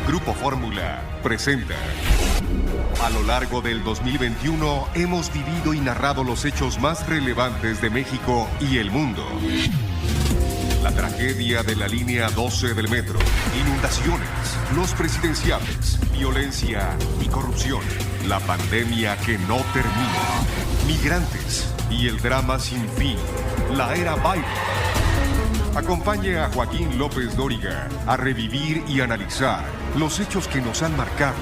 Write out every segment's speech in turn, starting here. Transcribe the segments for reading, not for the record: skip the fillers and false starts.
Grupo Fórmula presenta. A lo largo del 2021 hemos vivido y narrado los hechos más relevantes de México y el mundo. La tragedia de la línea 12 del metro, inundaciones, los presidenciales, violencia y corrupción, la pandemia que no termina, migrantes y el drama sin fin, la era Biden. Acompañe a Joaquín López Dóriga a revivir y analizar los hechos que nos han marcado.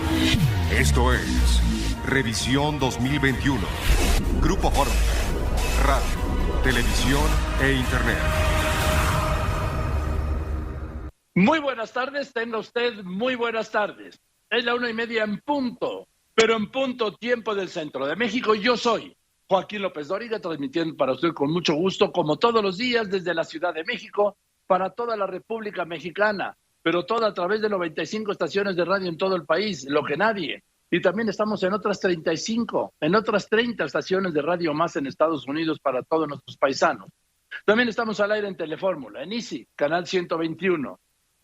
Esto es Revisión 2021. Grupo Fórmula, radio, televisión e internet. Muy buenas tardes, tenga usted muy buenas tardes. Es la 1:30 en punto, pero en punto tiempo del centro de México. Yo soy Joaquín López Dóriga, transmitiendo para usted con mucho gusto, como todos los días, desde la Ciudad de México, para toda la República Mexicana, pero toda a través de 95 estaciones de radio en todo el país, lo que nadie. Y también estamos en otras 35, en otras 30 estaciones de radio más en Estados Unidos para todos nuestros paisanos. También estamos al aire en Telefórmula, en Easy, canal 121,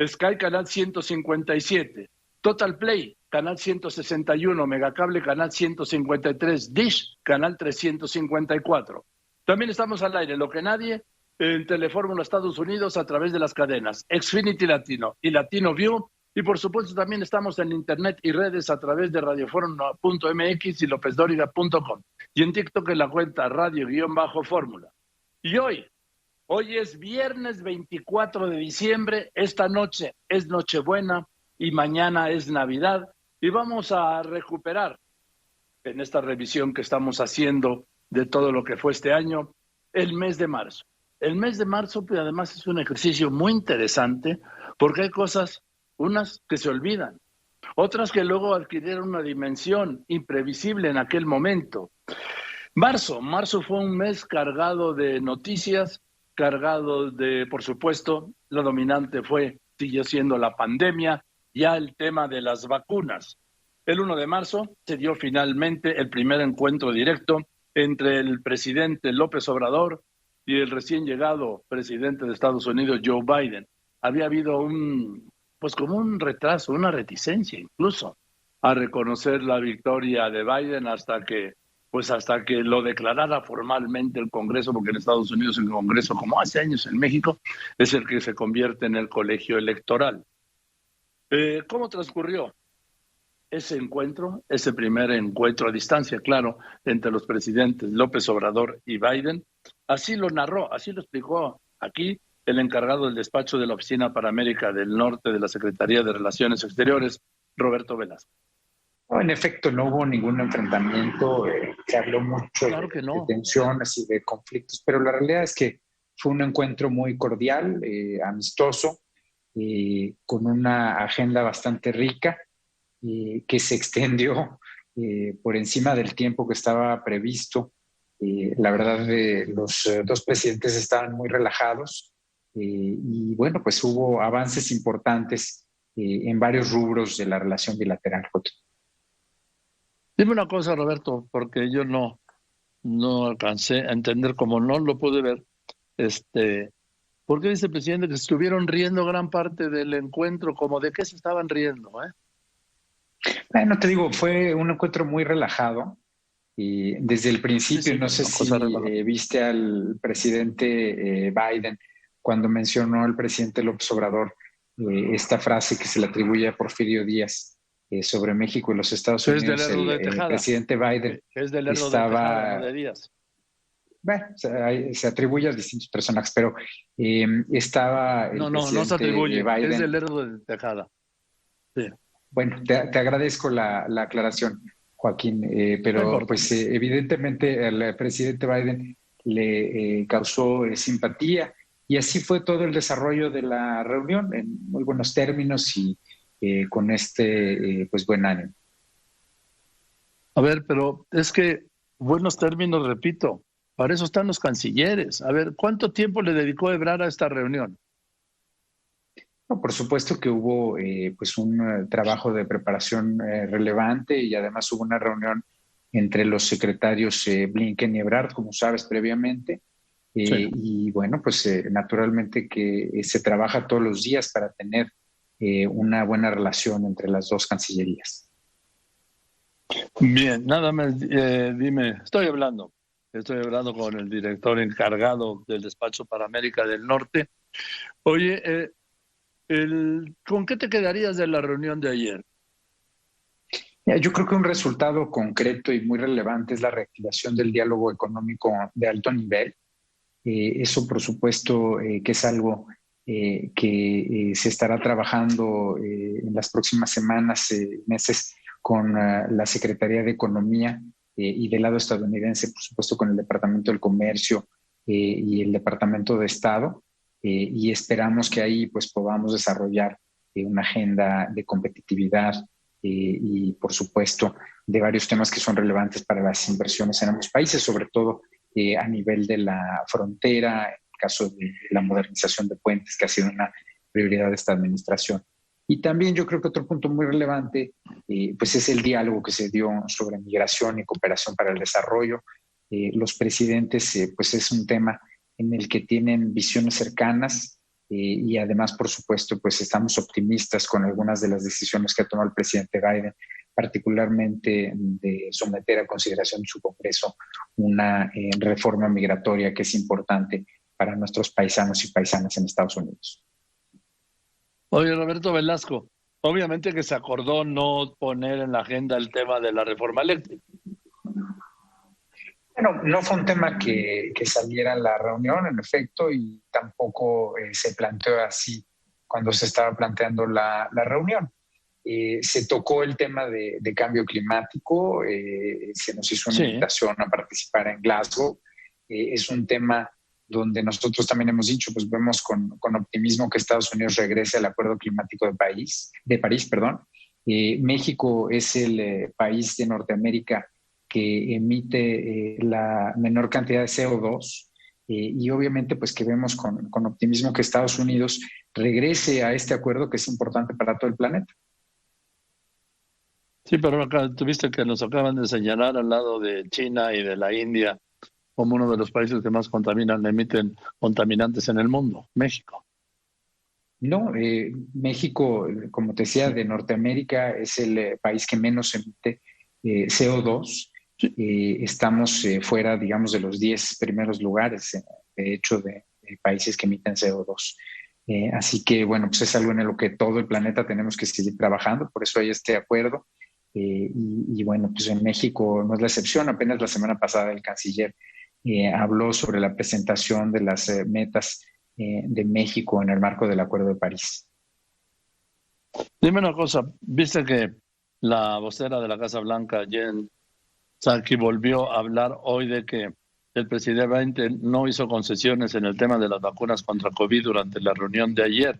Sky, canal 157, Total Play, canal 161, Megacable, canal 153, Dish, canal 354. También estamos al aire, lo que nadie, en Telefórmula Estados Unidos a través de las cadenas Xfinity Latino y Latino View. Y por supuesto también estamos en internet y redes a través de radioformula.mx y lopezdoriga.com. Y en TikTok en la cuenta radio-fórmula. Y hoy es viernes 24 de diciembre, esta noche es Nochebuena y mañana es Navidad. Y vamos a recuperar en esta revisión que estamos haciendo de todo lo que fue este año, el mes de marzo. El mes de marzo, pues, además es un ejercicio muy interesante porque hay cosas, unas que se olvidan, otras que luego adquirieron una dimensión imprevisible en aquel momento. Marzo fue un mes cargado de noticias, cargado de, por supuesto, lo dominante siguió siendo la pandemia, ya el tema de las vacunas. El 1 de marzo se dio finalmente el primer encuentro directo entre el presidente López Obrador y el recién llegado presidente de Estados Unidos, Joe Biden. Había habido como un retraso, una reticencia incluso a reconocer la victoria de Biden hasta que lo declarara formalmente el Congreso, porque en Estados Unidos el Congreso, como hace años en México, es el que se convierte en el colegio electoral. ¿Cómo transcurrió ese encuentro, ese primer encuentro a distancia, claro, entre los presidentes López Obrador y Biden? Así lo narró, así lo explicó aquí el encargado del despacho de la Oficina para América del Norte de la Secretaría de Relaciones Exteriores, Roberto Velasco. No, en efecto, no hubo ningún enfrentamiento, se habló mucho de tensiones y de conflictos, pero la realidad es que fue un encuentro muy cordial, amistoso, con una agenda bastante rica, que se extendió por encima del tiempo que estaba previsto. La verdad, los dos presidentes estaban muy relajados y bueno, pues hubo avances importantes en varios rubros de la relación bilateral. Dime una cosa, Roberto, porque yo no alcancé a entender, como no lo pude ver. ¿Por qué dice el presidente que estuvieron riendo gran parte del encuentro? ¿Como de qué se estaban riendo? Bueno, te digo, fue un encuentro muy relajado. Y desde el principio, no sé si viste al presidente Biden cuando mencionó al presidente López Obrador esta frase que se le atribuye a Porfirio Díaz sobre México y los Estados Unidos. El presidente Biden es del Lerdo de Tejada, no de Díaz. Bueno, se atribuye a distintos personajes, pero estaba el presidente no se atribuye, Biden. Es del Lerdo de Tejada. Sí. Bueno, te agradezco la aclaración, Joaquín, pero pues evidentemente al presidente Biden le causó simpatía y así fue todo el desarrollo de la reunión en muy buenos términos y con pues buen ánimo. A ver, pero es que buenos términos, repito, para eso están los cancilleres. A ver, ¿cuánto tiempo le dedicó Ebrard a esta reunión? No, por supuesto que hubo pues un trabajo de preparación relevante y además hubo una reunión entre los secretarios Blinken y Ebrard, como sabes, previamente. Sí. Y bueno, pues naturalmente que se trabaja todos los días para tener una buena relación entre las dos cancillerías. Bien, nada más dime, estoy hablando con el director encargado del despacho para América del Norte. Oye, ¿con qué te quedarías de la reunión de ayer? Yo creo que un resultado concreto y muy relevante es la reactivación del diálogo económico de alto nivel. Eso, por supuesto, que es algo que se estará trabajando en las próximas semanas, meses, con la Secretaría de Economía y del lado estadounidense, por supuesto, con el Departamento del Comercio y el Departamento de Estado. Y esperamos que ahí pues, podamos desarrollar una agenda de competitividad y, por supuesto, de varios temas que son relevantes para las inversiones en ambos países, sobre todo a nivel de la frontera, en el caso de la modernización de puentes, que ha sido una prioridad de esta administración. Y también yo creo que otro punto muy relevante pues es el diálogo que se dio sobre migración y cooperación para el desarrollo. Los presidentes, pues es un tema en el que tienen visiones cercanas y además, por supuesto, pues estamos optimistas con algunas de las decisiones que ha tomado el presidente Biden, particularmente de someter a consideración de su Congreso una reforma migratoria que es importante para nuestros paisanos y paisanas en Estados Unidos. Oye, Roberto Velasco, obviamente que se acordó no poner en la agenda el tema de la reforma eléctrica. Bueno, no fue un tema que saliera en la reunión, en efecto, y tampoco se planteó así cuando se estaba planteando la reunión. Se tocó el tema de cambio climático, se nos hizo una invitación a participar en Glasgow. Es un tema donde nosotros también hemos dicho, pues vemos con optimismo que Estados Unidos regrese al Acuerdo Climático de París. México es el país de Norteamérica que emite la menor cantidad de CO2 y obviamente pues que vemos con optimismo que Estados Unidos regrese a este acuerdo que es importante para todo el planeta. Sí, pero acá tuviste que nos acaban de señalar al lado de China y de la India como uno de los países que más emiten contaminantes en el mundo, México. No, México, como te decía, de Norteamérica es el país que menos emite CO2. Estamos fuera, digamos, de los 10 primeros lugares, de hecho, de países que emiten CO2. Así que, bueno, pues es algo en lo que todo el planeta tenemos que seguir trabajando, por eso hay este acuerdo. Y bueno, pues en México no es la excepción. Apenas la semana pasada el canciller habló sobre la presentación de las metas de México en el marco del Acuerdo de París. Dime una cosa, viste que la vocera de la Casa Blanca, Jen Psaki, volvió a hablar hoy de que el presidente Biden no hizo concesiones en el tema de las vacunas contra COVID durante la reunión de ayer.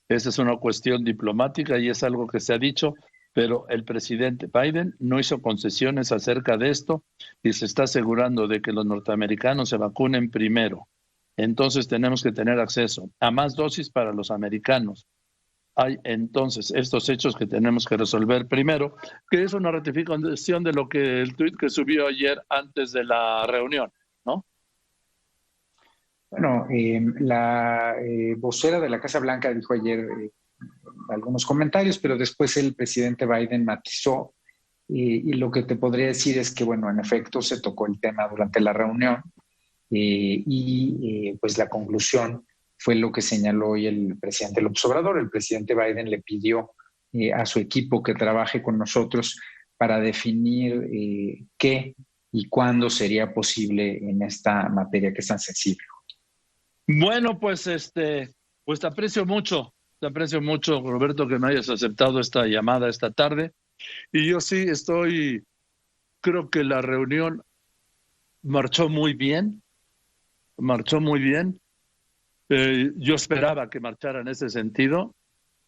Esa es una cuestión diplomática y es algo que se ha dicho, pero el presidente Biden no hizo concesiones acerca de esto y se está asegurando de que los norteamericanos se vacunen primero. Entonces tenemos que tener acceso a más dosis para los americanos. Hay entonces estos hechos que tenemos que resolver primero, que es una ratificación de lo que el tuit que subió ayer antes de la reunión, ¿no? Bueno, la vocera de la Casa Blanca dijo ayer algunos comentarios, pero después el presidente Biden matizó y lo que te podría decir es que, bueno, en efecto se tocó el tema durante la reunión pues la conclusión fue lo que señaló hoy el presidente López Obrador. El presidente Biden le pidió a su equipo que trabaje con nosotros para definir qué y cuándo sería posible en esta materia que es tan sensible. Bueno, pues pues te aprecio mucho, Roberto, que me hayas aceptado esta llamada esta tarde. Y yo sí creo que la reunión marchó muy bien. Yo esperaba que marchara en ese sentido,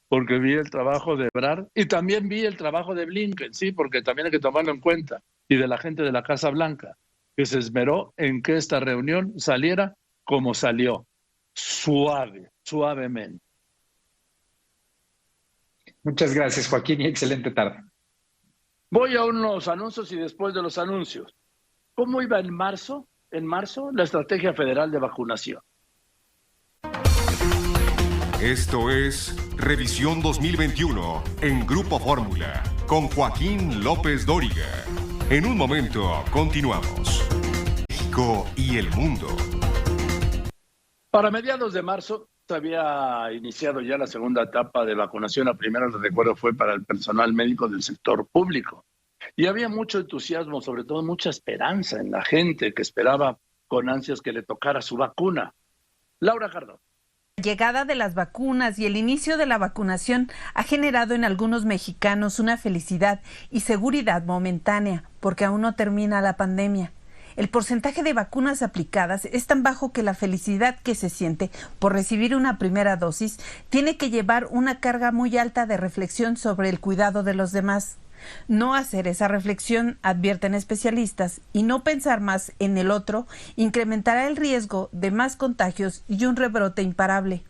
porque vi el trabajo de Ebrard y también vi el trabajo de Blinken, sí, porque también hay que tomarlo en cuenta, y de la gente de la Casa Blanca, que se esmeró en que esta reunión saliera como salió, suavemente. Muchas gracias, Joaquín, y excelente tarde. Voy a unos anuncios y después de los anuncios. ¿Cómo iba en marzo la estrategia federal de vacunación? Esto es Revisión 2021 en Grupo Fórmula con Joaquín López Dóriga. En un momento continuamos. México y el mundo. Para mediados de marzo se había iniciado ya la segunda etapa de vacunación. La primera, les recuerdo, fue para el personal médico del sector público. Y había mucho entusiasmo, sobre todo mucha esperanza en la gente que esperaba con ansias que le tocara su vacuna. Laura Cardón. La llegada de las vacunas y el inicio de la vacunación ha generado en algunos mexicanos una felicidad y seguridad momentánea, porque aún no termina la pandemia. El porcentaje de vacunas aplicadas es tan bajo que la felicidad que se siente por recibir una primera dosis tiene que llevar una carga muy alta de reflexión sobre el cuidado de los demás. No hacer esa reflexión, advierten especialistas, y no pensar más en el otro, incrementará el riesgo de más contagios y un rebrote imparable.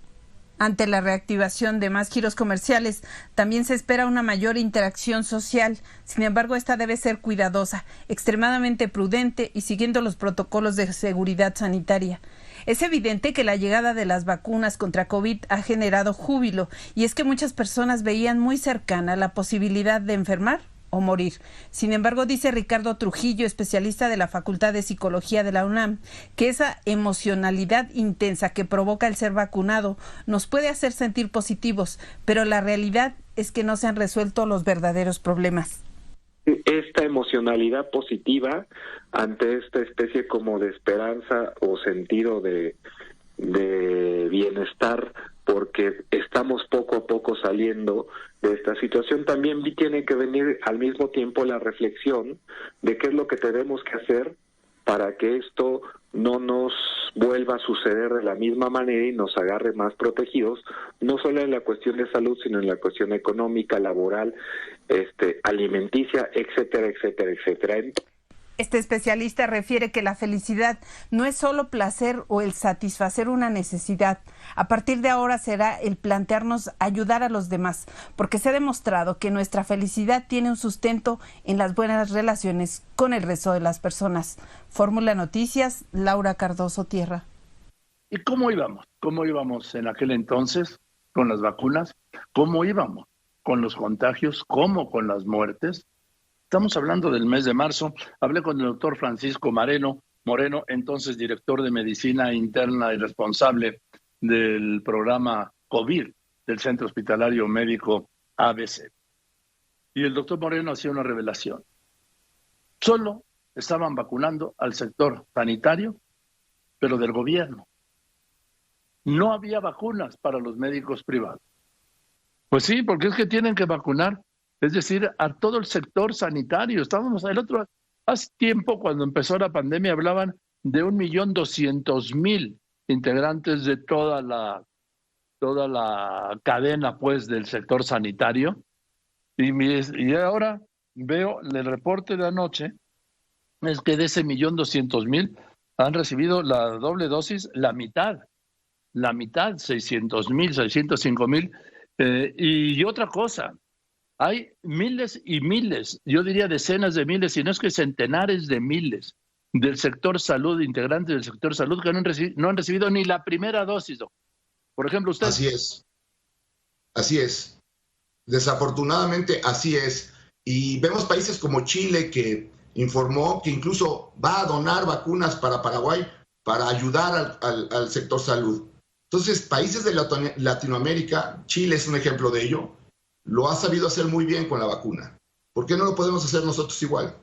Ante la reactivación de más giros comerciales, también se espera una mayor interacción social. Sin embargo, esta debe ser cuidadosa, extremadamente prudente y siguiendo los protocolos de seguridad sanitaria. Es evidente que la llegada de las vacunas contra COVID ha generado júbilo, y es que muchas personas veían muy cercana la posibilidad de enfermar o morir. Sin embargo, dice Ricardo Trujillo, especialista de la Facultad de Psicología de la UNAM, que esa emocionalidad intensa que provoca el ser vacunado nos puede hacer sentir positivos, pero la realidad es que no se han resuelto los verdaderos problemas. Esta emocionalidad positiva ante esta especie como de esperanza o sentido de bienestar, porque estamos poco a poco saliendo de esta situación, también tiene que venir al mismo tiempo la reflexión de qué es lo que tenemos que hacer para que esto no nos vuelva a suceder de la misma manera y nos agarre más protegidos, no solo en la cuestión de salud, sino en la cuestión económica, laboral, alimenticia, etcétera, etcétera, etcétera. Este especialista refiere que la felicidad no es solo placer o el satisfacer una necesidad. A partir de ahora será el plantearnos ayudar a los demás, porque se ha demostrado que nuestra felicidad tiene un sustento en las buenas relaciones con el resto de las personas. Fórmula Noticias, Laura Cardoso Tierra. ¿Y cómo íbamos? ¿Cómo íbamos en aquel entonces con las vacunas? ¿Cómo íbamos con los contagios? ¿Cómo con las muertes? Estamos hablando del mes de marzo. Hablé con el doctor Francisco Moreno, entonces director de Medicina Interna y responsable del programa COVID del Centro Hospitalario Médico ABC. Y el doctor Moreno hacía una revelación. Solo estaban vacunando al sector sanitario, pero del gobierno. No había vacunas para los médicos privados. Pues sí, porque es que tienen que vacunar. Es decir, a todo el sector sanitario. Hace tiempo, cuando empezó la pandemia, hablaban de 1.200.000 integrantes de toda la cadena, pues, del sector sanitario. Y ahora veo el reporte de anoche, es que de ese 1.200.000 han recibido la doble dosis la mitad, 600.000, 605.000. Y otra cosa, hay miles y miles, yo diría decenas de miles, si no es que centenares de miles del sector salud, integrantes del sector salud, que no han recibido ni la primera dosis, doctor. Por ejemplo, usted. Así es. Desafortunadamente, así es. Y vemos países como Chile, que informó que incluso va a donar vacunas para Paraguay para ayudar al sector salud. Entonces, países de Latinoamérica, Chile es un ejemplo de ello, lo ha sabido hacer muy bien con la vacuna. ¿Por qué no lo podemos hacer nosotros igual?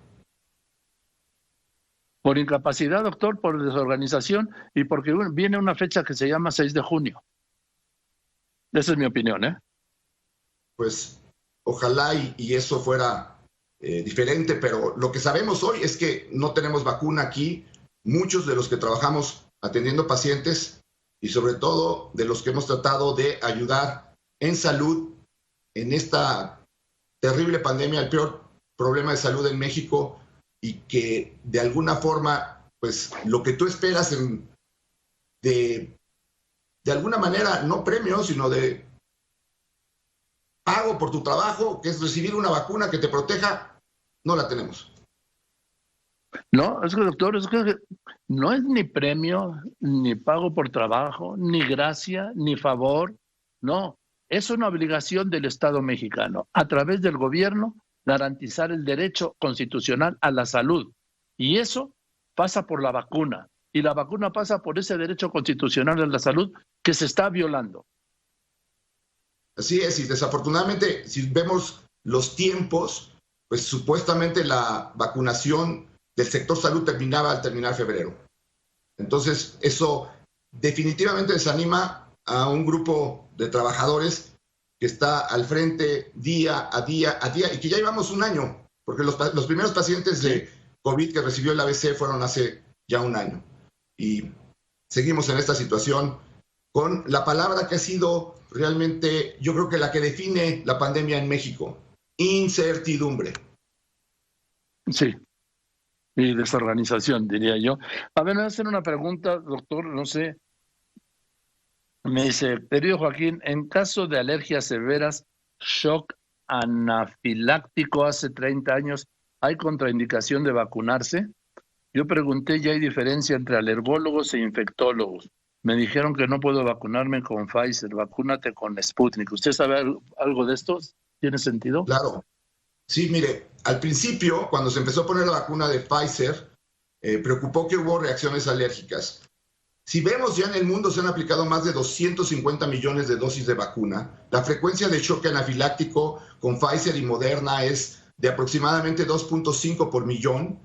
Por incapacidad, doctor, por desorganización y porque viene una fecha que se llama 6 de junio. Esa es mi opinión, ¿eh? Pues ojalá y eso fuera diferente, pero lo que sabemos hoy es que no tenemos vacuna aquí. Muchos de los que trabajamos atendiendo pacientes y sobre todo de los que hemos tratado de ayudar en salud en esta terrible pandemia, el peor problema de salud en México, y que de alguna forma, pues lo que tú esperas de alguna manera, no premio, sino de pago por tu trabajo, que es recibir una vacuna que te proteja, no la tenemos. No, es que, doctor, es que no es ni premio, ni pago por trabajo, ni gracia, ni favor, no. es una obligación del Estado mexicano, a través del gobierno, garantizar el derecho constitucional a la salud. Y eso pasa por la vacuna. Y la vacuna pasa por ese derecho constitucional a la salud que se está violando. Así es, y desafortunadamente, si vemos los tiempos, pues supuestamente la vacunación del sector salud terminaba al terminar febrero. Entonces, eso definitivamente desanima a un grupo de trabajadores que está al frente día a día, y que ya llevamos un año, porque los primeros pacientes de COVID que recibió el ABC fueron hace ya un año. Y seguimos en esta situación con la palabra que ha sido realmente, yo creo que la que define la pandemia en México: incertidumbre. Sí, y desorganización, diría yo. A ver, me voy a hacer una pregunta, doctor, no sé. Me dice, querido Joaquín, en caso de alergias severas, shock anafiláctico hace 30 años, ¿hay contraindicación de vacunarse? Yo pregunté, ¿ya hay diferencia entre alergólogos e infectólogos? Me dijeron que no puedo vacunarme con Pfizer, vacúnate con Sputnik. ¿Usted sabe algo de esto? ¿Tiene sentido? Claro. Sí, mire, al principio, cuando se empezó a poner la vacuna de Pfizer, preocupó que hubo reacciones alérgicas. Si vemos, ya en el mundo se han aplicado más de 250 millones de dosis de vacuna. La frecuencia de choque anafiláctico con Pfizer y Moderna es de aproximadamente 2.5 por millón.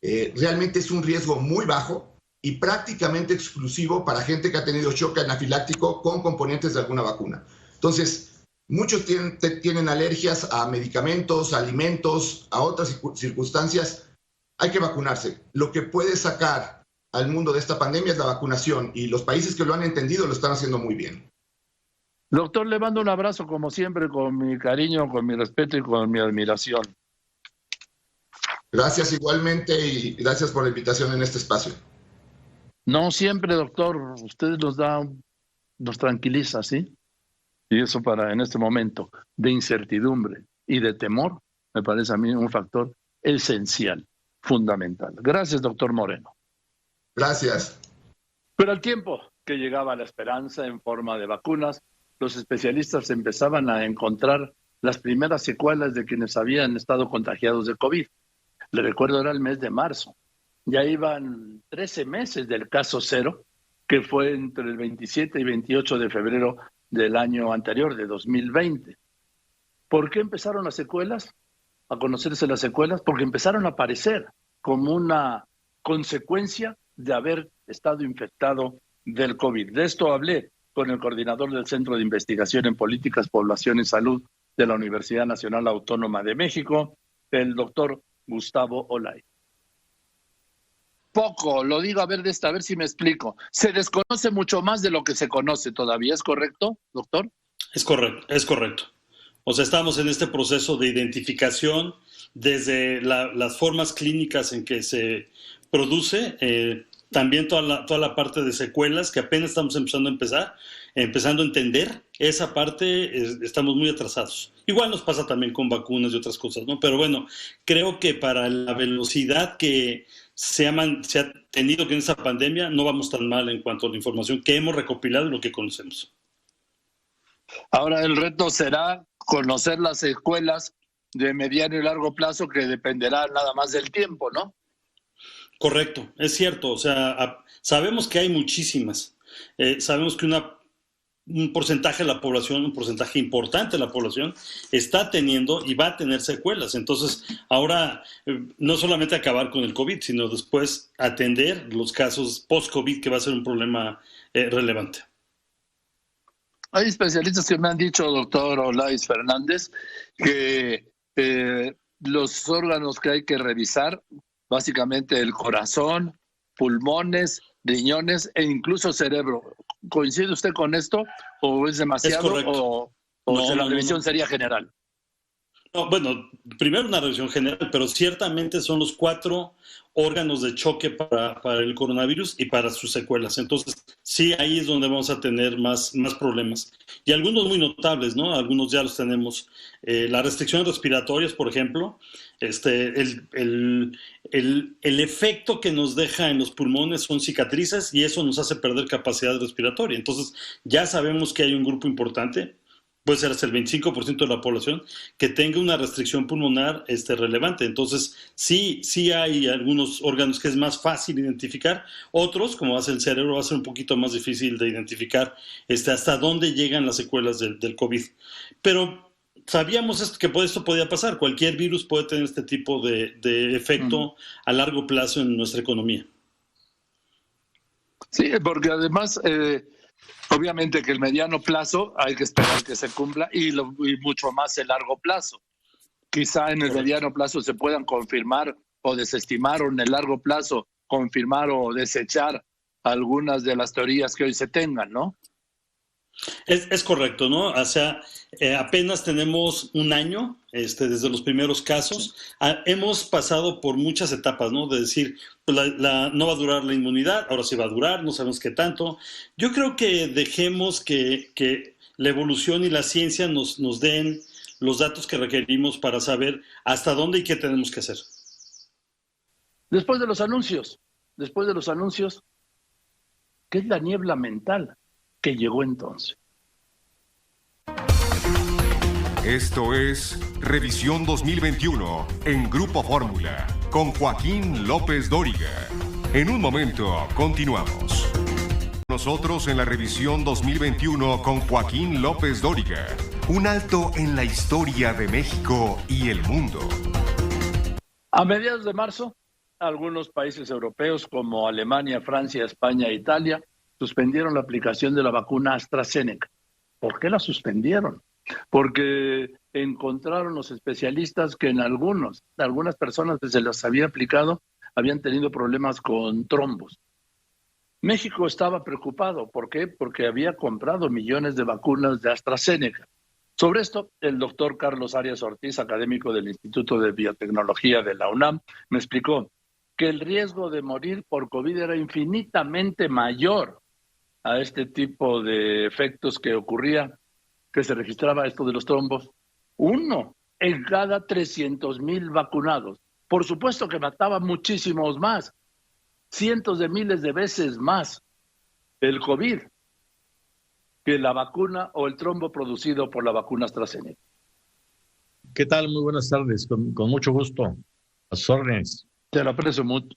Realmente es un riesgo muy bajo y prácticamente exclusivo para gente que ha tenido choque anafiláctico con componentes de alguna vacuna. Entonces, muchos tienen alergias a medicamentos, a alimentos, a otras circunstancias. Hay que vacunarse. Lo que puede sacar al mundo de esta pandemia es la vacunación, y los países que lo han entendido lo están haciendo muy bien. Doctor, le mando un abrazo como siempre, con mi cariño, con mi respeto y con mi admiración. Gracias igualmente, y gracias por la invitación en este espacio. No siempre, doctor, usted nos tranquiliza, ¿sí? Y eso en este momento de incertidumbre y de temor, me parece a mí un factor esencial, fundamental. Gracias, doctor Moreno. Gracias. Pero al tiempo que llegaba la esperanza en forma de vacunas, los especialistas empezaban a encontrar las primeras secuelas de quienes habían estado contagiados de COVID. Le recuerdo, era el mes de marzo. Ya iban 13 meses del caso cero, que fue entre el 27 y 28 de febrero del año anterior, de 2020. ¿Por qué empezaron las secuelas? A conocerse las secuelas, porque empezaron a aparecer como una consecuencia de haber estado infectado del COVID. De esto hablé con el coordinador del Centro de Investigación en Políticas, Población y Salud de la Universidad Nacional Autónoma de México, el doctor Gustavo Olay. Poco, lo digo a ver si me explico. Se desconoce mucho más de lo que se conoce todavía, ¿es correcto, doctor? Es correcto. O sea, estamos en este proceso de identificación desde las formas clínicas en que se produce, también toda la parte de secuelas que apenas estamos empezando a entender. Esa parte estamos muy atrasados. Igual nos pasa también con vacunas y otras cosas, ¿no? Pero bueno, creo que para la velocidad que se ha tenido en esa pandemia, no vamos tan mal en cuanto a la información que hemos recopilado y lo que conocemos. Ahora el reto será conocer las secuelas de mediano y largo plazo, que dependerá nada más del tiempo, ¿no? Correcto, es cierto. O sea, sabemos que hay muchísimas. Sabemos que un porcentaje de la población, un porcentaje importante de la población, está teniendo y va a tener secuelas. Entonces, ahora no solamente acabar con el COVID, sino después atender los casos post-COVID, que va a ser un problema relevante. Hay especialistas que me han dicho, doctor Olais Fernández, que los órganos que hay que revisar, básicamente el corazón, pulmones, riñones e incluso cerebro. ¿Coincide usted con esto o es demasiado? Es correcto. ¿O la revisión sería general? No, bueno, primero una revisión general, pero ciertamente son los 4 órganos de choque para el coronavirus y para sus secuelas. Entonces, sí, ahí es donde vamos a tener más problemas. Y algunos muy notables, ¿no? Algunos ya los tenemos. Las restricciones respiratorias, por ejemplo, el efecto que nos deja en los pulmones son cicatrices y eso nos hace perder capacidad respiratoria. Entonces, ya sabemos que hay un grupo importante puede ser hasta el 25% de la población que tenga una restricción pulmonar relevante. Entonces, sí hay algunos órganos que es más fácil identificar, otros, como va a ser el cerebro, va a ser un poquito más difícil de identificar hasta dónde llegan las secuelas del COVID. Pero sabíamos que esto podía pasar. Cualquier virus puede tener este tipo de efecto a largo plazo en nuestra economía. Sí, porque además, obviamente que el mediano plazo hay que esperar que se cumpla y mucho más el largo plazo. Quizá en el mediano plazo se puedan confirmar o desestimar, o en el largo plazo confirmar o desechar algunas de las teorías que hoy se tengan, ¿no? Es correcto, ¿no? O sea, apenas tenemos un año desde los primeros casos. Hemos pasado por muchas etapas, ¿no? De decir, pues no va a durar la inmunidad, ahora sí va a durar, no sabemos qué tanto. Yo creo que dejemos que la evolución y la ciencia nos den los datos que requerimos para saber hasta dónde y qué tenemos que hacer. Después de los anuncios, ¿qué es la niebla mental que llegó entonces? Esto es Revisión 2021 en Grupo Fórmula con Joaquín López Dóriga. En un momento continuamos. Nosotros en la Revisión 2021 con Joaquín López Dóriga. Un alto en la historia de México y el mundo. A mediados de marzo, algunos países europeos como Alemania, Francia, España e Italia suspendieron la aplicación de la vacuna AstraZeneca. ¿Por qué la suspendieron? Porque encontraron los especialistas que en algunas personas que se las había aplicado habían tenido problemas con trombos. México estaba preocupado. ¿Por qué? Porque había comprado millones de vacunas de AstraZeneca. Sobre esto, el doctor Carlos Arias Ortiz, académico del Instituto de Biotecnología de la UNAM, me explicó que el riesgo de morir por COVID era infinitamente mayor a este tipo de efectos que ocurría, que se registraba esto de los trombos. 1 en cada 300,000 vacunados. Por supuesto que mataba muchísimos más, cientos de miles de veces más el COVID que la vacuna o el trombo producido por la vacuna AstraZeneca. ¿Qué tal? Muy buenas tardes, con mucho gusto. A sus órdenes. Te lo aprecio mucho.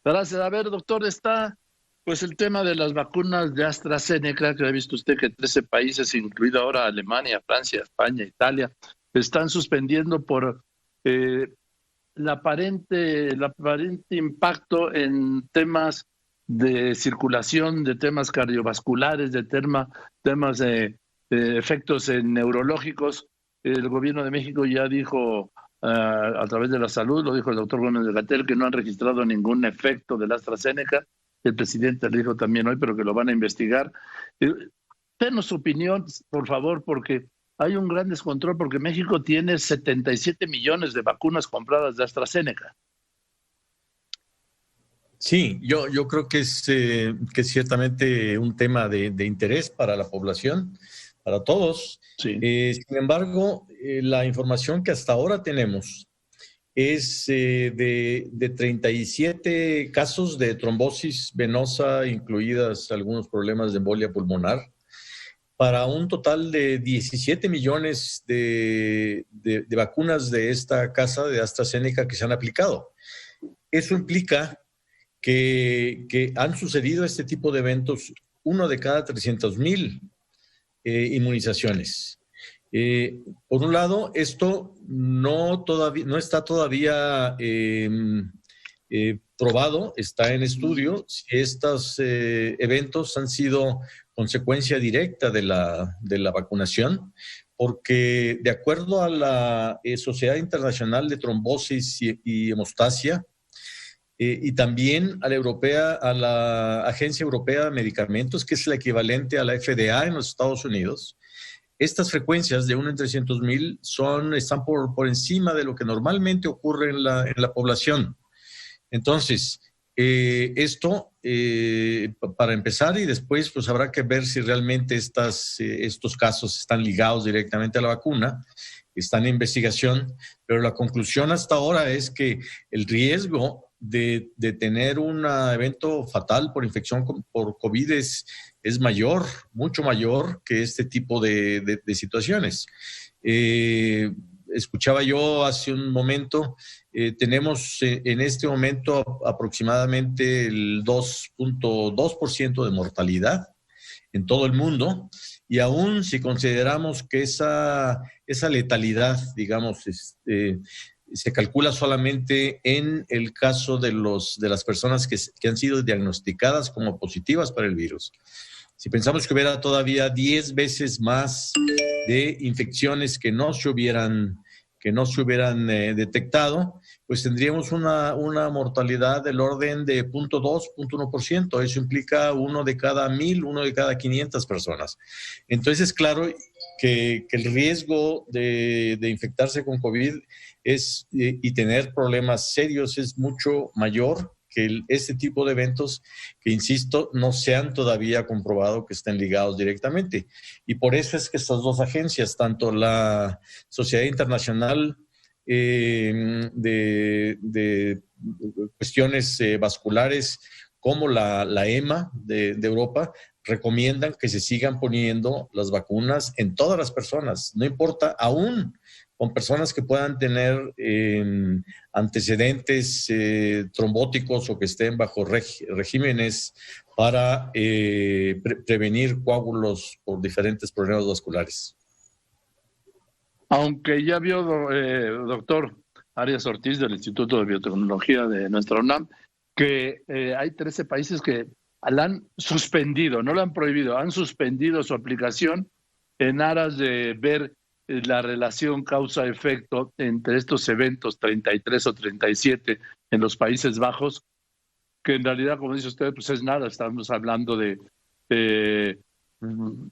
Gracias. A ver, doctor, está pues el tema de las vacunas de AstraZeneca, que ha visto usted que 13 países, incluido ahora Alemania, Francia, España, Italia, están suspendiendo por el aparente impacto en temas de circulación, de temas cardiovasculares, de temas de efectos neurológicos. El gobierno de México ya dijo a través de la salud, lo dijo el doctor Gómez de Gatell, que no han registrado ningún efecto de la AstraZeneca. El presidente le dijo también hoy, pero que lo van a investigar. Denos su opinión, por favor, porque hay un gran descontrol, porque México tiene 77 millones de vacunas compradas de AstraZeneca. Sí, yo creo que es ciertamente un tema de interés para la población, para todos. Sí. Sin embargo, la información que hasta ahora tenemos es de 37 casos de trombosis venosa, incluidas algunos problemas de embolia pulmonar, para un total de 17 millones de vacunas de esta casa de AstraZeneca que se han aplicado. Eso implica que han sucedido este tipo de eventos, 1 de cada 300,000 inmunizaciones. Por un lado, esto no está todavía probado, está en estudio si estos eventos han sido consecuencia directa de la vacunación, porque de acuerdo a la Sociedad Internacional de Trombosis y Hemostasia, y también a la Agencia Europea de Medicamentos, que es el equivalente a la FDA en los Estados Unidos, estas frecuencias de 1 en 300,000 están por encima de lo que normalmente ocurre en la población. Entonces, esto para empezar, y después pues habrá que ver si realmente estos casos están ligados directamente a la vacuna, están en investigación, pero la conclusión hasta ahora es que el riesgo de tener un evento fatal por infección por COVID es mayor, mucho mayor que este tipo de situaciones. Escuchaba yo hace un momento, tenemos en este momento aproximadamente el 2.2% de mortalidad en todo el mundo, y aún si consideramos que esa letalidad, digamos, se calcula solamente en el caso de las personas que han sido diagnosticadas como positivas para el virus. Si pensamos que hubiera todavía 10 veces más de infecciones que no se hubieran detectado, pues tendríamos una mortalidad del orden de 0.2, 0.1%. Eso implica 1 de cada 1,000, 1 de cada 500 personas. Entonces, claro que el riesgo de infectarse con COVID y tener problemas serios es mucho mayor que este tipo de eventos que, insisto, no se han todavía comprobado que estén ligados directamente. Y por eso es que estas dos agencias, tanto la Sociedad Internacional de Cuestiones Vasculares como la EMA de Europa, recomiendan que se sigan poniendo las vacunas en todas las personas, no importa, aún con personas que puedan tener antecedentes trombóticos o que estén bajo regímenes para prevenir coágulos por diferentes problemas vasculares. Aunque ya vio, doctor Arias Ortiz del Instituto de Biotecnología de nuestra UNAM, que hay 13 países que la han suspendido, no la han prohibido, han suspendido su aplicación en aras de ver la relación causa-efecto entre estos eventos, 33 o 37 en los Países Bajos, que en realidad, como dice usted, pues es nada. Estamos hablando de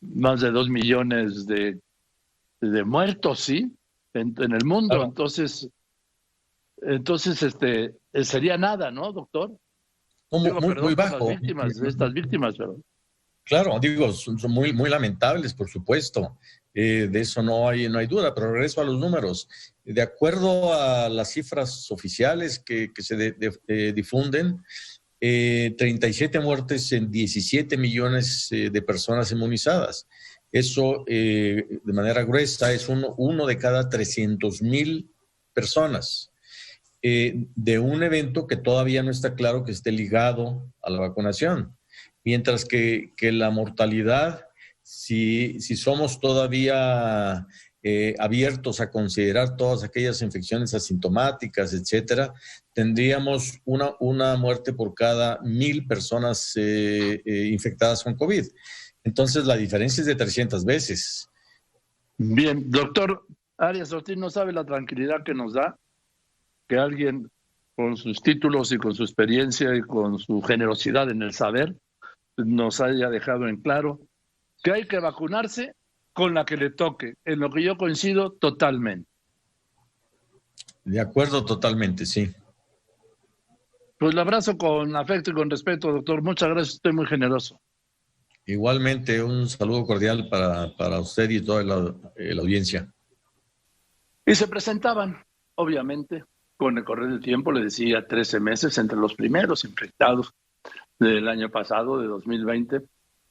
más de 2 millones de muertos, ¿sí? En el mundo. Claro. Entonces sería nada, ¿no, doctor? Muy bajo. Estas víctimas, pero... Claro, digo, son muy, muy lamentables, por supuesto. De eso no hay duda, pero regreso a los números. De acuerdo a las cifras oficiales que se difunden, 37 muertes en 17 millones de personas inmunizadas. Eso, de manera gruesa, es uno de cada 300,000 personas. De un evento que todavía no está claro que esté ligado a la vacunación. Mientras que la mortalidad, si somos todavía abiertos a considerar todas aquellas infecciones asintomáticas, etcétera, tendríamos una muerte por cada 1,000 personas infectadas con COVID. Entonces, la diferencia es de 300 veces. Bien, doctor Arias Ortiz, no sabe la tranquilidad que nos da que alguien con sus títulos y con su experiencia y con su generosidad en el saber nos haya dejado en claro que hay que vacunarse con la que le toque, en lo que yo coincido totalmente. De acuerdo, totalmente, sí. Pues le abrazo con afecto y con respeto, doctor. Muchas gracias, estoy muy generoso. Igualmente, un saludo cordial para usted y toda la audiencia. Y se presentaban, obviamente, con el correr del tiempo, le decía, 13 meses entre los primeros infectados del año pasado, de 2020,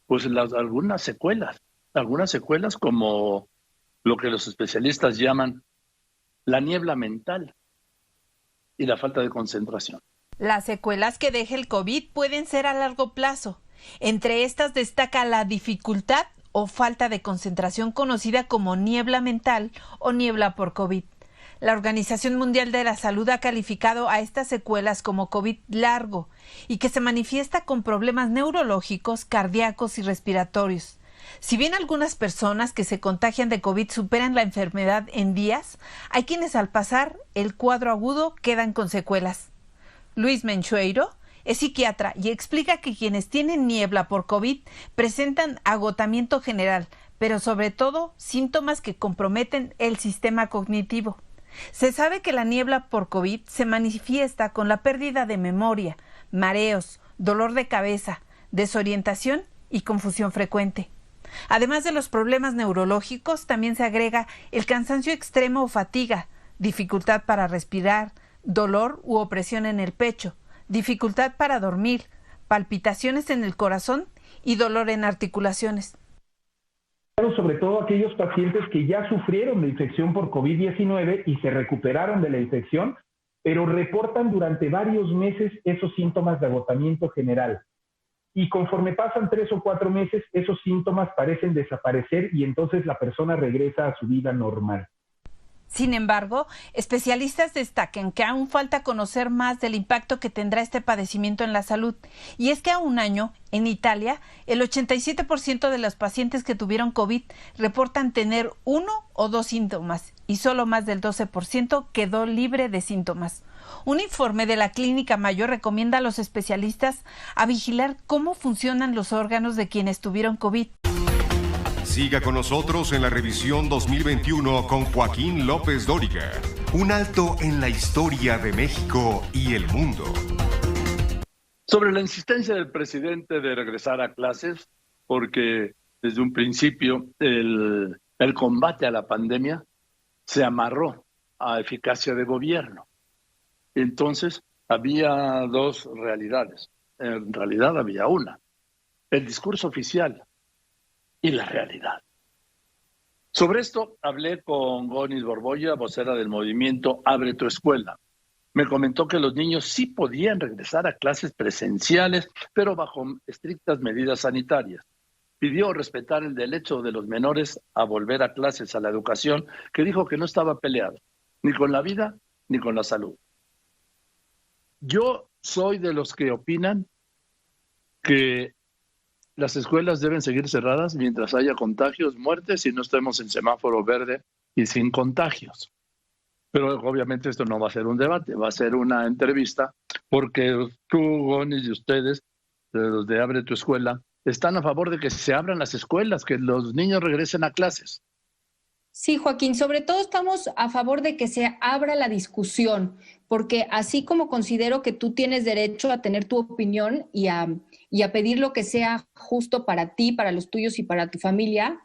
pues algunas secuelas como lo que los especialistas llaman la niebla mental y la falta de concentración. Las secuelas que deja el COVID pueden ser a largo plazo. Entre estas destaca la dificultad o falta de concentración conocida como niebla mental o niebla por COVID. La Organización Mundial de la Salud ha calificado a estas secuelas como COVID largo y que se manifiesta con problemas neurológicos, cardíacos y respiratorios. Si bien algunas personas que se contagian de COVID superan la enfermedad en días, hay quienes al pasar el cuadro agudo quedan con secuelas. Luis Menchueiro es psiquiatra y explica que quienes tienen niebla por COVID presentan agotamiento general, pero sobre todo síntomas que comprometen el sistema cognitivo. Se sabe que la niebla por COVID se manifiesta con la pérdida de memoria, mareos, dolor de cabeza, desorientación y confusión frecuente. Además de los problemas neurológicos, también se agrega el cansancio extremo o fatiga, dificultad para respirar, dolor u opresión en el pecho, dificultad para dormir, palpitaciones en el corazón y dolor en articulaciones. Sobre todo aquellos pacientes que ya sufrieron de infección por COVID-19 y se recuperaron de la infección, pero reportan durante varios meses esos síntomas de agotamiento general. Y conforme pasan 3 o 4 meses, esos síntomas parecen desaparecer y entonces la persona regresa a su vida normal. Sin embargo, especialistas destacan que aún falta conocer más del impacto que tendrá este padecimiento en la salud. Y es que a un año, en Italia, el 87% de los pacientes que tuvieron COVID reportan tener 1 o 2 síntomas y solo más del 12% quedó libre de síntomas. Un informe de la Clínica Mayo recomienda a los especialistas a vigilar cómo funcionan los órganos de quienes tuvieron COVID. Siga con nosotros en la revisión 2021 con Joaquín López Dóriga. Un alto en la historia de México y el mundo. Sobre la insistencia del presidente de regresar a clases, porque desde un principio el combate a la pandemia se amarró a eficacia de gobierno. Entonces, había 2 realidades. En realidad había una. El discurso oficial y la realidad. Sobre esto hablé con Gonis Borbolla, vocera del movimiento Abre tu Escuela. Me comentó que los niños sí podían regresar a clases presenciales, pero bajo estrictas medidas sanitarias. Pidió respetar el derecho de los menores a volver a clases, a la educación, que dijo que no estaba peleado, ni con la vida, ni con la salud. Yo soy de los que opinan que las escuelas deben seguir cerradas mientras haya contagios, muertes y no estemos en semáforo verde y sin contagios. Pero obviamente esto no va a ser un debate, va a ser una entrevista, porque tú, Gonis, y ustedes, los de Abre tu Escuela, están a favor de que se abran las escuelas, que los niños regresen a clases. Sí, Joaquín, sobre todo estamos a favor de que se abra la discusión, porque así como considero que tú tienes derecho a tener tu opinión y a pedir lo que sea justo para ti, para los tuyos y para tu familia,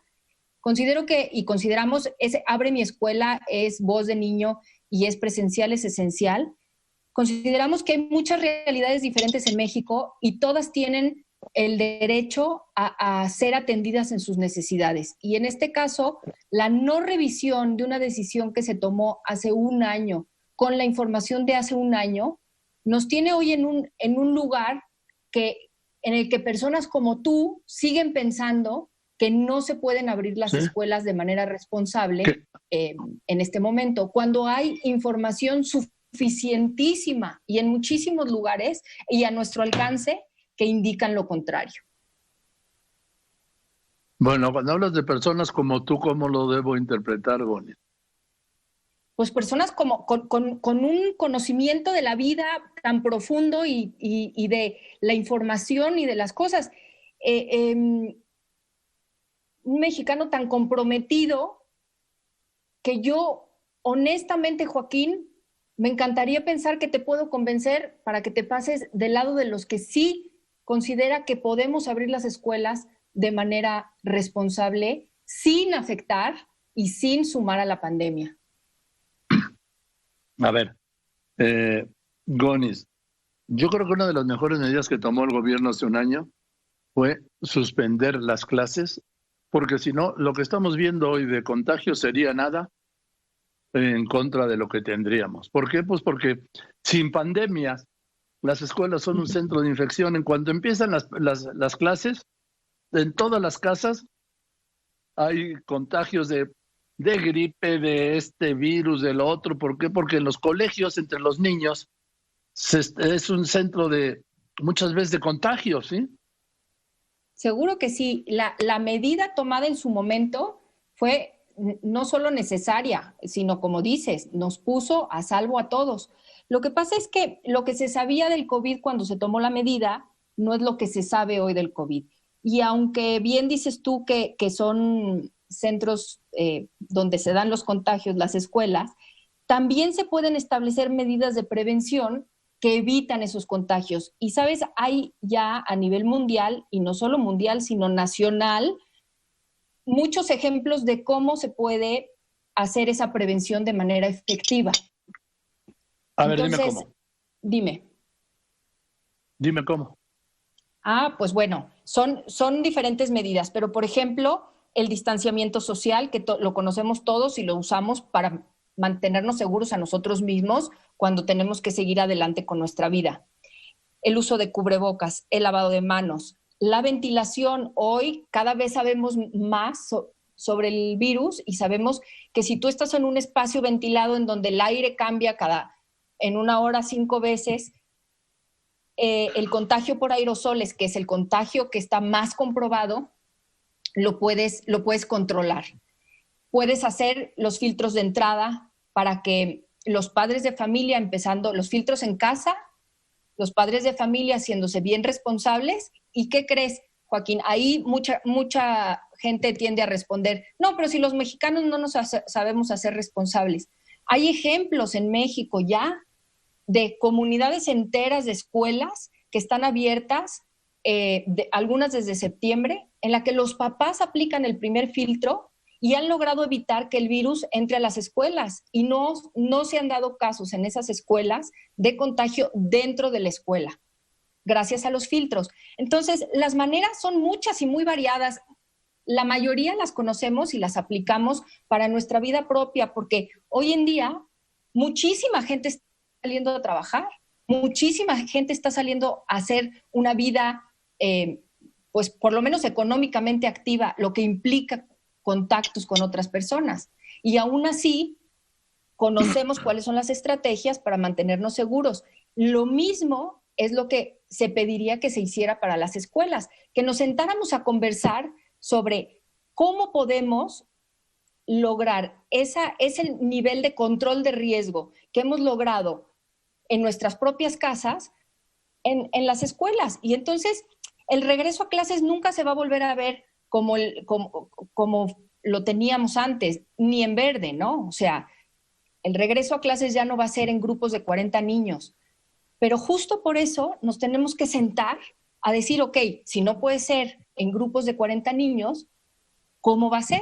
considero que, y consideramos, Abre mi Escuela es voz de niño y es presencial, es esencial. Consideramos que hay muchas realidades diferentes en México y todas tienen el derecho a ser atendidas en sus necesidades. Y en este caso, la no revisión de una decisión que se tomó hace un año, con la información de hace un año, nos tiene hoy en un lugar en el que personas como tú siguen pensando que no se pueden abrir las escuelas de manera responsable en este momento, cuando hay información suficientísima y en muchísimos lugares y a nuestro alcance que indican lo contrario. Bueno, cuando hablas de personas como tú, ¿cómo lo debo interpretar, Gonis? Pues personas con un conocimiento de la vida tan profundo y de la información y de las cosas. Un mexicano tan comprometido que yo, honestamente, Joaquín, me encantaría pensar que te puedo convencer para que te pases del lado de los que sí considera que podemos abrir las escuelas de manera responsable, sin afectar y sin sumar a la pandemia. A ver, Gonis, yo creo que una de las mejores medidas que tomó el gobierno hace un año fue suspender las clases, porque si no, lo que estamos viendo hoy de contagio sería nada en contra de lo que tendríamos. ¿Por qué? Pues porque sin pandemias, las escuelas son un centro de infección. En cuanto empiezan las clases, en todas las casas hay contagios de gripe, de este virus, de lo otro. ¿Por qué? Porque en los colegios, entre los niños, es un centro de muchas veces de contagios, ¿sí? Seguro que sí. La medida tomada en su momento fue no solo necesaria, sino, como dices, nos puso a salvo a todos. Lo que pasa es que lo que se sabía del COVID cuando se tomó la medida no es lo que se sabe hoy del COVID. Y aunque bien dices tú que son centros donde se dan los contagios, las escuelas, también se pueden establecer medidas de prevención que evitan esos contagios. Y, ¿sabes? Hay ya a nivel mundial, y no solo mundial, sino nacional, muchos ejemplos de cómo se puede hacer esa prevención de manera efectiva. A ver, entonces, dime cómo. Dime. Dime cómo. Pues bueno, son diferentes medidas, pero por ejemplo, el distanciamiento social, que lo conocemos todos y lo usamos para mantenernos seguros a nosotros mismos cuando tenemos que seguir adelante con nuestra vida. El uso de cubrebocas, el lavado de manos, la ventilación. Hoy cada vez sabemos más sobre el virus y sabemos que si tú estás en un espacio ventilado en donde el aire cambia en una hora 5 veces, el contagio por aerosoles, que es el contagio que está más comprobado, lo puedes controlar. Puedes hacer los filtros de entrada para que los padres de familia, empezando los filtros en casa, los padres de familia haciéndose bien responsables. ¿Y qué crees, Joaquín? Ahí mucha gente tiende a responder, no, pero si los mexicanos no nos sabemos hacer responsables. Hay ejemplos en México ya de comunidades enteras de escuelas que están abiertas, algunas desde septiembre, en la que los papás aplican el primer filtro y han logrado evitar que el virus entre a las escuelas, y no se han dado casos en esas escuelas de contagio dentro de la escuela, gracias a los filtros. Entonces, las maneras son muchas y muy variadas. La mayoría las conocemos y las aplicamos para nuestra vida propia, porque hoy en día muchísima gente está saliendo a trabajar, muchísima gente está saliendo a hacer una vida, pues por lo menos económicamente activa, lo que implica contactos con otras personas. Y aún así, conocemos cuáles son las estrategias para mantenernos seguros. Lo mismo es lo que se pediría que se hiciera para las escuelas, que nos sentáramos a conversar sobre cómo podemos lograr ese nivel de control de riesgo que hemos logrado en nuestras propias casas, en las escuelas. Y entonces el regreso a clases nunca se va a volver a ver como lo teníamos antes, ni en verde, ¿no? O sea, el regreso a clases ya no va a ser en grupos de 40 niños. Pero justo por eso nos tenemos que sentar a decir, ok, si no puede ser en grupos de 40 niños, ¿cómo va a ser?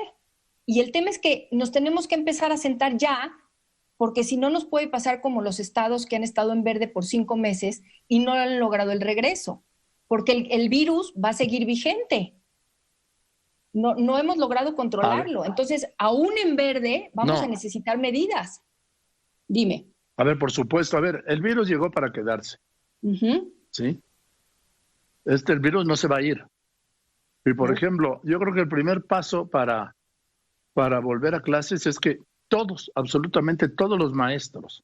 Y el tema es que nos tenemos que empezar a sentar ya, porque si no nos puede pasar como los estados que han estado en verde por 5 meses y no han logrado el regreso, porque el virus va a seguir vigente. No hemos logrado controlarlo. Entonces, aún en verde, vamos a necesitar medidas. Dime. A ver, por supuesto. A ver, el virus llegó para quedarse. ¿Sí? El virus no se va a ir. Y, por ejemplo, yo creo que el primer paso para volver a clases es que todos, absolutamente todos los maestros,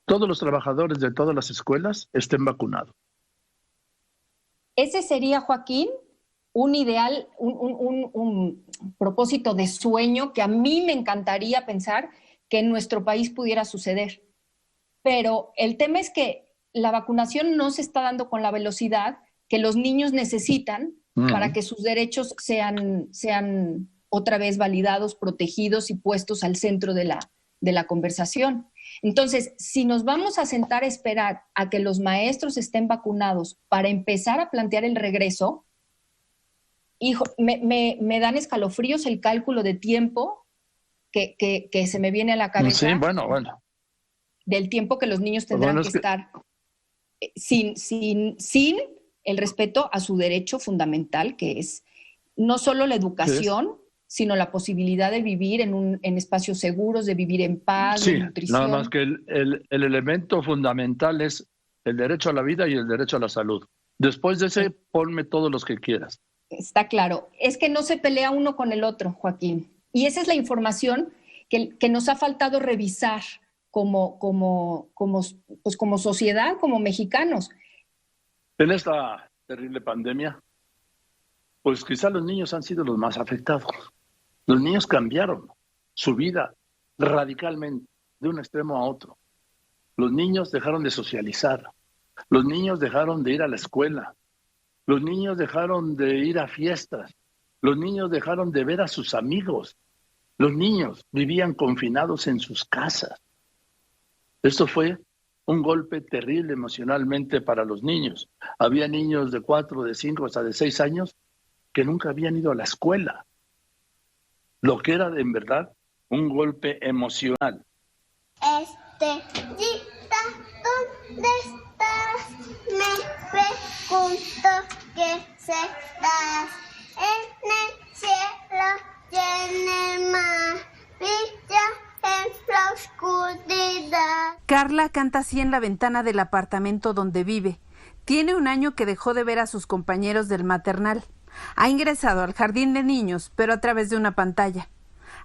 todos los trabajadores de todas las escuelas estén vacunados. Ese sería, Joaquín, un ideal, un propósito de sueño que a mí me encantaría pensar que en nuestro país pudiera suceder. Pero el tema es que la vacunación no se está dando con la velocidad que los niños necesitan para que sus derechos sean otra vez validados, protegidos y puestos al centro de la conversación. Entonces, si nos vamos a sentar a esperar a que los maestros estén vacunados para empezar a plantear el regreso, hijo, me dan escalofríos el cálculo de tiempo que se me viene a la cabeza. Sí, bueno. Del tiempo que los niños tendrán que estar sin el respeto a su derecho fundamental, que es no solo la educación, sino la posibilidad de vivir en espacios seguros, de vivir en paz, de nutrición. Nada más que el elemento fundamental es el derecho a la vida y el derecho a la salud. Después de ese, ponme todos los que quieras. Está claro. Es que no se pelea uno con el otro, Joaquín. Y esa es la información que nos ha faltado revisar como sociedad, como mexicanos. En esta terrible pandemia, pues quizá los niños han sido los más afectados. Los niños cambiaron su vida radicalmente, de un extremo a otro. Los niños dejaron de socializar. Los niños dejaron de ir a la escuela. Los niños dejaron de ir a fiestas. Los niños dejaron de ver a sus amigos. Los niños vivían confinados en sus casas. Esto fue un golpe terrible emocionalmente para los niños. Había niños de 4, de 5, hasta de 6 años que nunca habían ido a la escuela. Lo que era en verdad un golpe emocional. ¿Dónde está? me pregunto qué serás. En el cielo y en el mar, brilla en la oscuridad. Carla canta así en la ventana del apartamento donde vive. Tiene un año que dejó de ver a sus compañeros del maternal. Ha ingresado al jardín de niños, pero a través de una pantalla.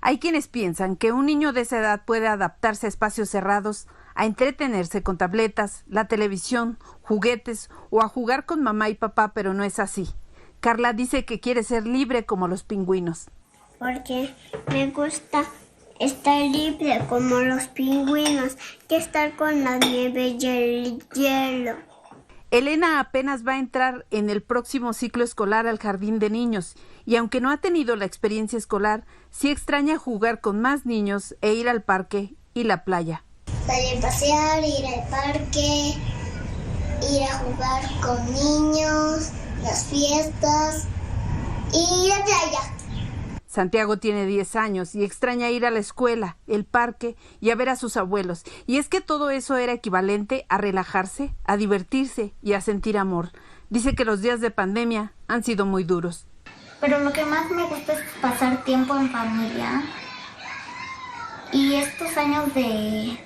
Hay quienes piensan que un niño de esa edad puede adaptarse a espacios cerrados, a entretenerse con tabletas, la televisión, juguetes o a jugar con mamá y papá, pero no es así. Carla dice que quiere ser libre como los pingüinos. Porque me gusta estar libre como los pingüinos, que estar con la nieve y el hielo. Elena apenas va a entrar en el próximo ciclo escolar al jardín de niños y aunque no ha tenido la experiencia escolar, sí extraña jugar con más niños e ir al parque y la playa. Salir a pasear, ir al parque, ir a jugar con niños, las fiestas y la playa. Santiago tiene 10 años y extraña ir a la escuela, el parque y a ver a sus abuelos. Y es que todo eso era equivalente a relajarse, a divertirse y a sentir amor. Dice que los días de pandemia han sido muy duros. Pero lo que más me gusta es pasar tiempo en familia. Y estos años de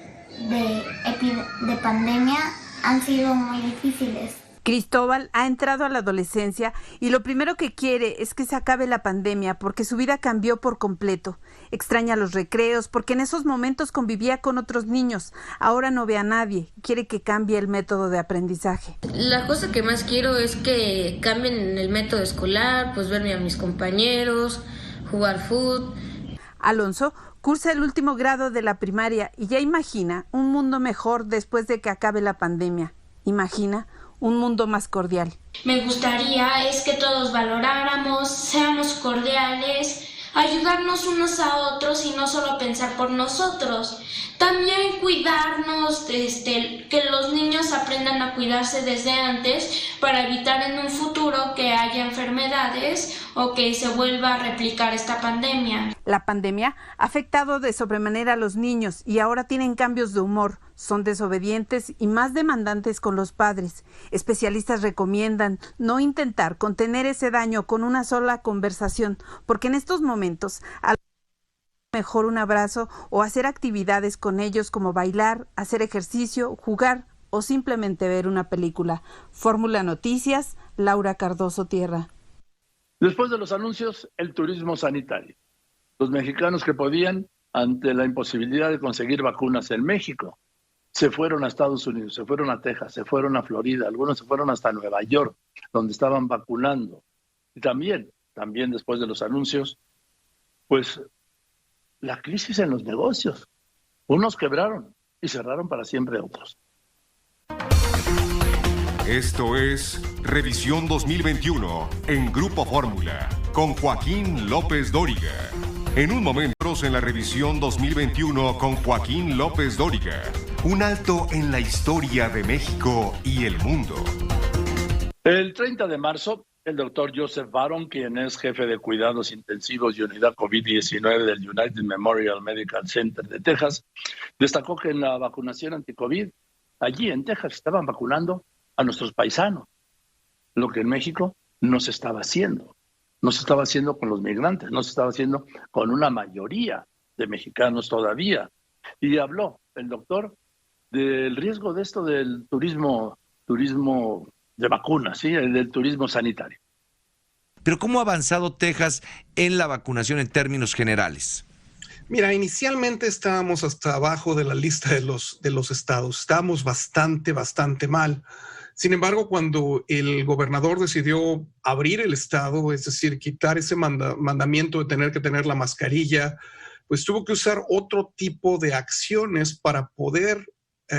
pandemia han sido muy difíciles. Cristóbal ha entrado a la adolescencia y lo primero que quiere es que se acabe la pandemia porque su vida cambió por completo. Extraña los recreos porque en esos momentos convivía con otros niños. Ahora no ve a nadie. Quiere que cambie el método de aprendizaje. La cosa que más quiero es que cambien el método escolar, pues verme a mis compañeros, jugar fútbol. Alonso cursa el último grado de la primaria y ya imagina un mundo mejor después de que acabe la pandemia. Imagina un mundo más cordial. Me gustaría es que todos valoráramos, seamos cordiales, ayudarnos unos a otros y no solo pensar por nosotros. También cuidarnos, que los niños aprendan a cuidarse desde antes para evitar en un futuro que haya enfermedades o que se vuelva a replicar esta pandemia. La pandemia ha afectado de sobremanera a los niños y ahora tienen cambios de humor. Son desobedientes y más demandantes con los padres. Especialistas recomiendan no intentar contener ese daño con una sola conversación, porque en estos momentos mejor un abrazo o hacer actividades con ellos como bailar, hacer ejercicio, jugar o simplemente ver una película. Fórmula Noticias, Laura Cardoso Tierra. Después de los anuncios, el turismo sanitario. Los mexicanos que podían, ante la imposibilidad de conseguir vacunas en México, se fueron a Estados Unidos, se fueron a Texas, se fueron a Florida, algunos se fueron hasta Nueva York, donde estaban vacunando. Y también después de los anuncios, pues la crisis en los negocios. Unos quebraron y cerraron para siempre otros. Esto es Revisión 2021 en Grupo Fórmula con Joaquín López Dóriga. En un momento en la Revisión 2021 con Joaquín López Dóriga. Un alto en la historia de México y el mundo. El 30 de marzo, el doctor Joseph Barron, quien es jefe de cuidados intensivos y unidad COVID-19 del United Memorial Medical Center de Texas, destacó que en la vacunación anti-COVID, allí en Texas estaban vacunando a nuestros paisanos, lo que en México no se estaba haciendo. No se estaba haciendo con los migrantes, no se estaba haciendo con una mayoría de mexicanos todavía. Y habló el doctor del riesgo de esto del turismo de vacunas, ¿sí? Del turismo sanitario. Pero ¿cómo ha avanzado Texas en la vacunación en términos generales? Mira, inicialmente estábamos hasta abajo de la lista de los estados. Estábamos bastante mal. Sin embargo, cuando el gobernador decidió abrir el estado, es decir, quitar ese mandamiento de tener que tener la mascarilla, pues tuvo que usar otro tipo de acciones para poder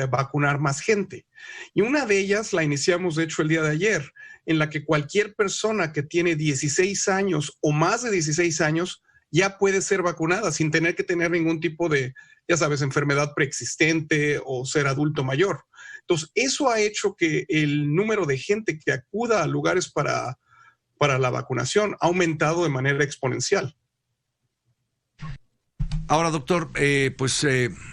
vacunar más gente. Y una de ellas la iniciamos, de hecho, el día de ayer, en la que cualquier persona que tiene 16 años o más de 16 años ya puede ser vacunada sin tener que tener ningún tipo de, ya sabes, enfermedad preexistente o ser adulto mayor. Entonces, eso ha hecho que el número de gente que acuda a lugares para la vacunación ha aumentado de manera exponencial. Ahora, doctor,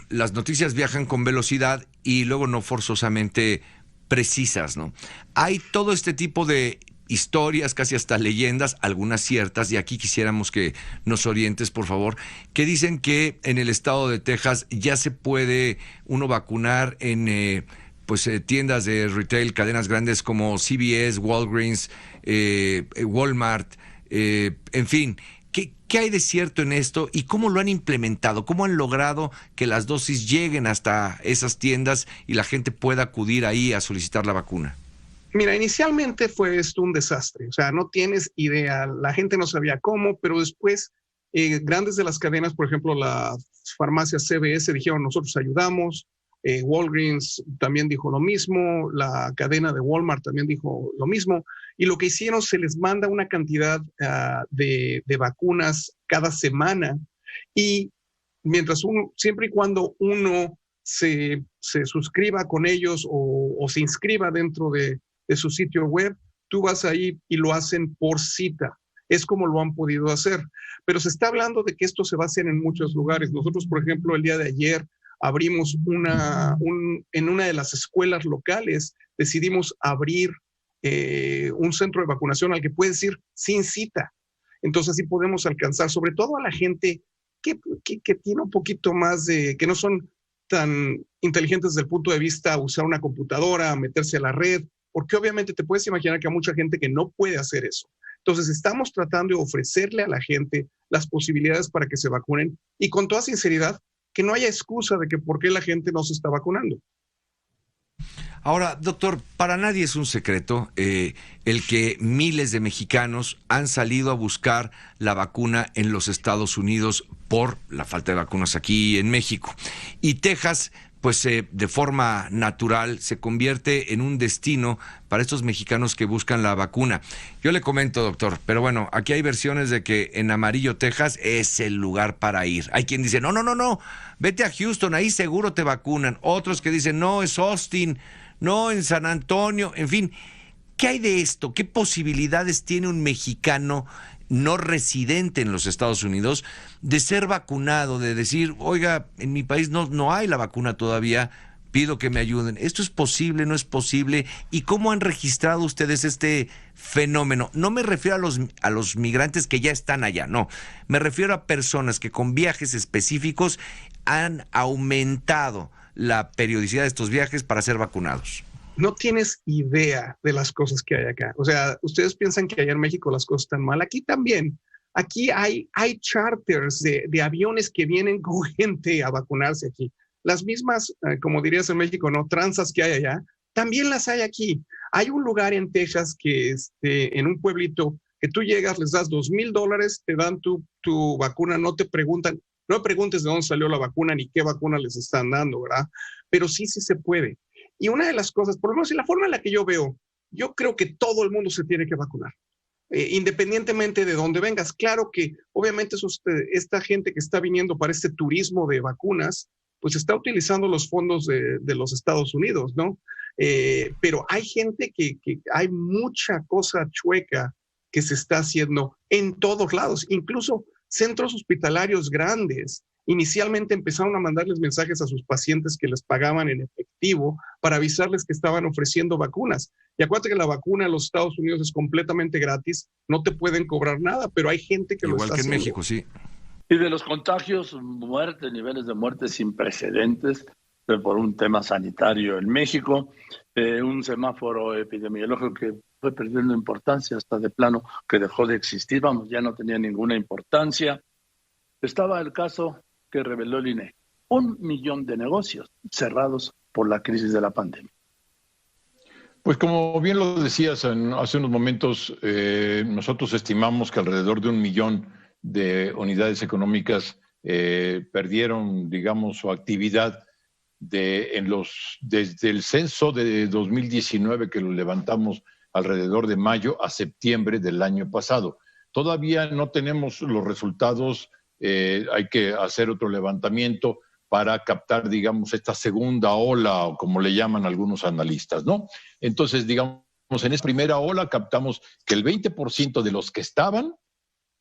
las noticias viajan con velocidad y luego no forzosamente precisas, ¿no? Hay todo este tipo de historias, casi hasta leyendas, algunas ciertas, y aquí quisiéramos que nos orientes, por favor, que dicen que en el estado de Texas ya se puede uno vacunar en tiendas de retail, cadenas grandes como CVS, Walgreens, Walmart, en fin. ¿Qué hay de cierto en esto y cómo lo han implementado? ¿Cómo han logrado que las dosis lleguen hasta esas tiendas y la gente pueda acudir ahí a solicitar la vacuna? Mira, inicialmente fue esto un desastre, o sea, no tienes idea, la gente no sabía cómo, pero después grandes de las cadenas, por ejemplo, las farmacias CVS dijeron nosotros ayudamos, Walgreens también dijo lo mismo, la cadena de Walmart también dijo lo mismo, y lo que hicieron, se les manda una cantidad de vacunas cada semana, y siempre y cuando uno se suscriba con ellos o se inscriba dentro de su sitio web, tú vas ahí y lo hacen por cita. Es como lo han podido hacer. Pero se está hablando de que esto se va a hacer en muchos lugares. Nosotros, por ejemplo, el día de ayer abrimos en una de las escuelas locales, decidimos abrir un centro de vacunación al que puedes ir sin cita. Entonces así podemos alcanzar, sobre todo a la gente que tiene un poquito más que no son tan inteligentes desde el punto de vista usar una computadora, meterse a la red, porque obviamente te puedes imaginar que hay mucha gente que no puede hacer eso. Entonces estamos tratando de ofrecerle a la gente las posibilidades para que se vacunen y con toda sinceridad que no haya excusa de que por qué la gente no se está vacunando. Ahora, doctor, para nadie es un secreto el que miles de mexicanos han salido a buscar la vacuna en los Estados Unidos por la falta de vacunas aquí en México. Y Texas, pues de forma natural, se convierte en un destino para estos mexicanos que buscan la vacuna. Yo le comento, doctor, pero bueno, aquí hay versiones de que en Amarillo, Texas, es el lugar para ir. Hay quien dice, no, vete a Houston, ahí seguro te vacunan. Otros que dicen, no, es Austin, no, en San Antonio, en fin. ¿Qué hay de esto? ¿Qué posibilidades tiene un mexicano no residente en los Estados Unidos de ser vacunado, de decir, oiga, en mi país no hay la vacuna todavía, pido que me ayuden? ¿Esto es posible, no es posible? ¿Y cómo han registrado ustedes este fenómeno? No me refiero a los migrantes que ya están allá, no. Me refiero a personas que con viajes específicos han aumentado la periodicidad de estos viajes para ser vacunados. No tienes idea de las cosas que hay acá. O sea, ustedes piensan que allá en México las cosas están mal. Aquí también. Aquí hay charters de aviones que vienen con gente a vacunarse aquí. Las mismas, como dirías en México, ¿no? Tranzas que hay allá, también las hay aquí. Hay un lugar en Texas que en un pueblito que tú llegas, les das $2,000, te dan tu vacuna, no preguntes de dónde salió la vacuna ni qué vacuna les están dando, ¿verdad? Pero sí se puede. Y una de las cosas, por lo menos en la forma en la que yo veo, yo creo que todo el mundo se tiene que vacunar, independientemente de dónde vengas. Claro que obviamente esta gente que está viniendo para este turismo de vacunas, pues está utilizando los fondos de los Estados Unidos, ¿no? Pero hay gente que hay mucha cosa chueca que se está haciendo en todos lados, incluso centros hospitalarios grandes. Inicialmente empezaron a mandarles mensajes a sus pacientes que les pagaban en efectivo para avisarles que estaban ofreciendo vacunas. Y acuérdate que la vacuna en los Estados Unidos es completamente gratis, no te pueden cobrar nada, pero hay gente que lo está haciendo. Igual que en México, sí. Y de los contagios, niveles de muerte sin precedentes por un tema sanitario en México, un semáforo epidemiológico que fue perdiendo importancia hasta de plano que dejó de existir, ya no tenía ninguna importancia. Estaba el caso que reveló el INEGI, 1 millón de negocios cerrados por la crisis de la pandemia. Pues como bien lo decías hace unos momentos, nosotros estimamos que alrededor de 1 millón de unidades económicas perdieron, digamos, su actividad desde el censo de 2019, que lo levantamos alrededor de mayo a septiembre del año pasado. Todavía no tenemos los resultados. Hay que hacer otro levantamiento para captar, digamos, esta segunda ola, o como le llaman algunos analistas, ¿no? Entonces, digamos, en esta primera ola captamos que el 20% de los que estaban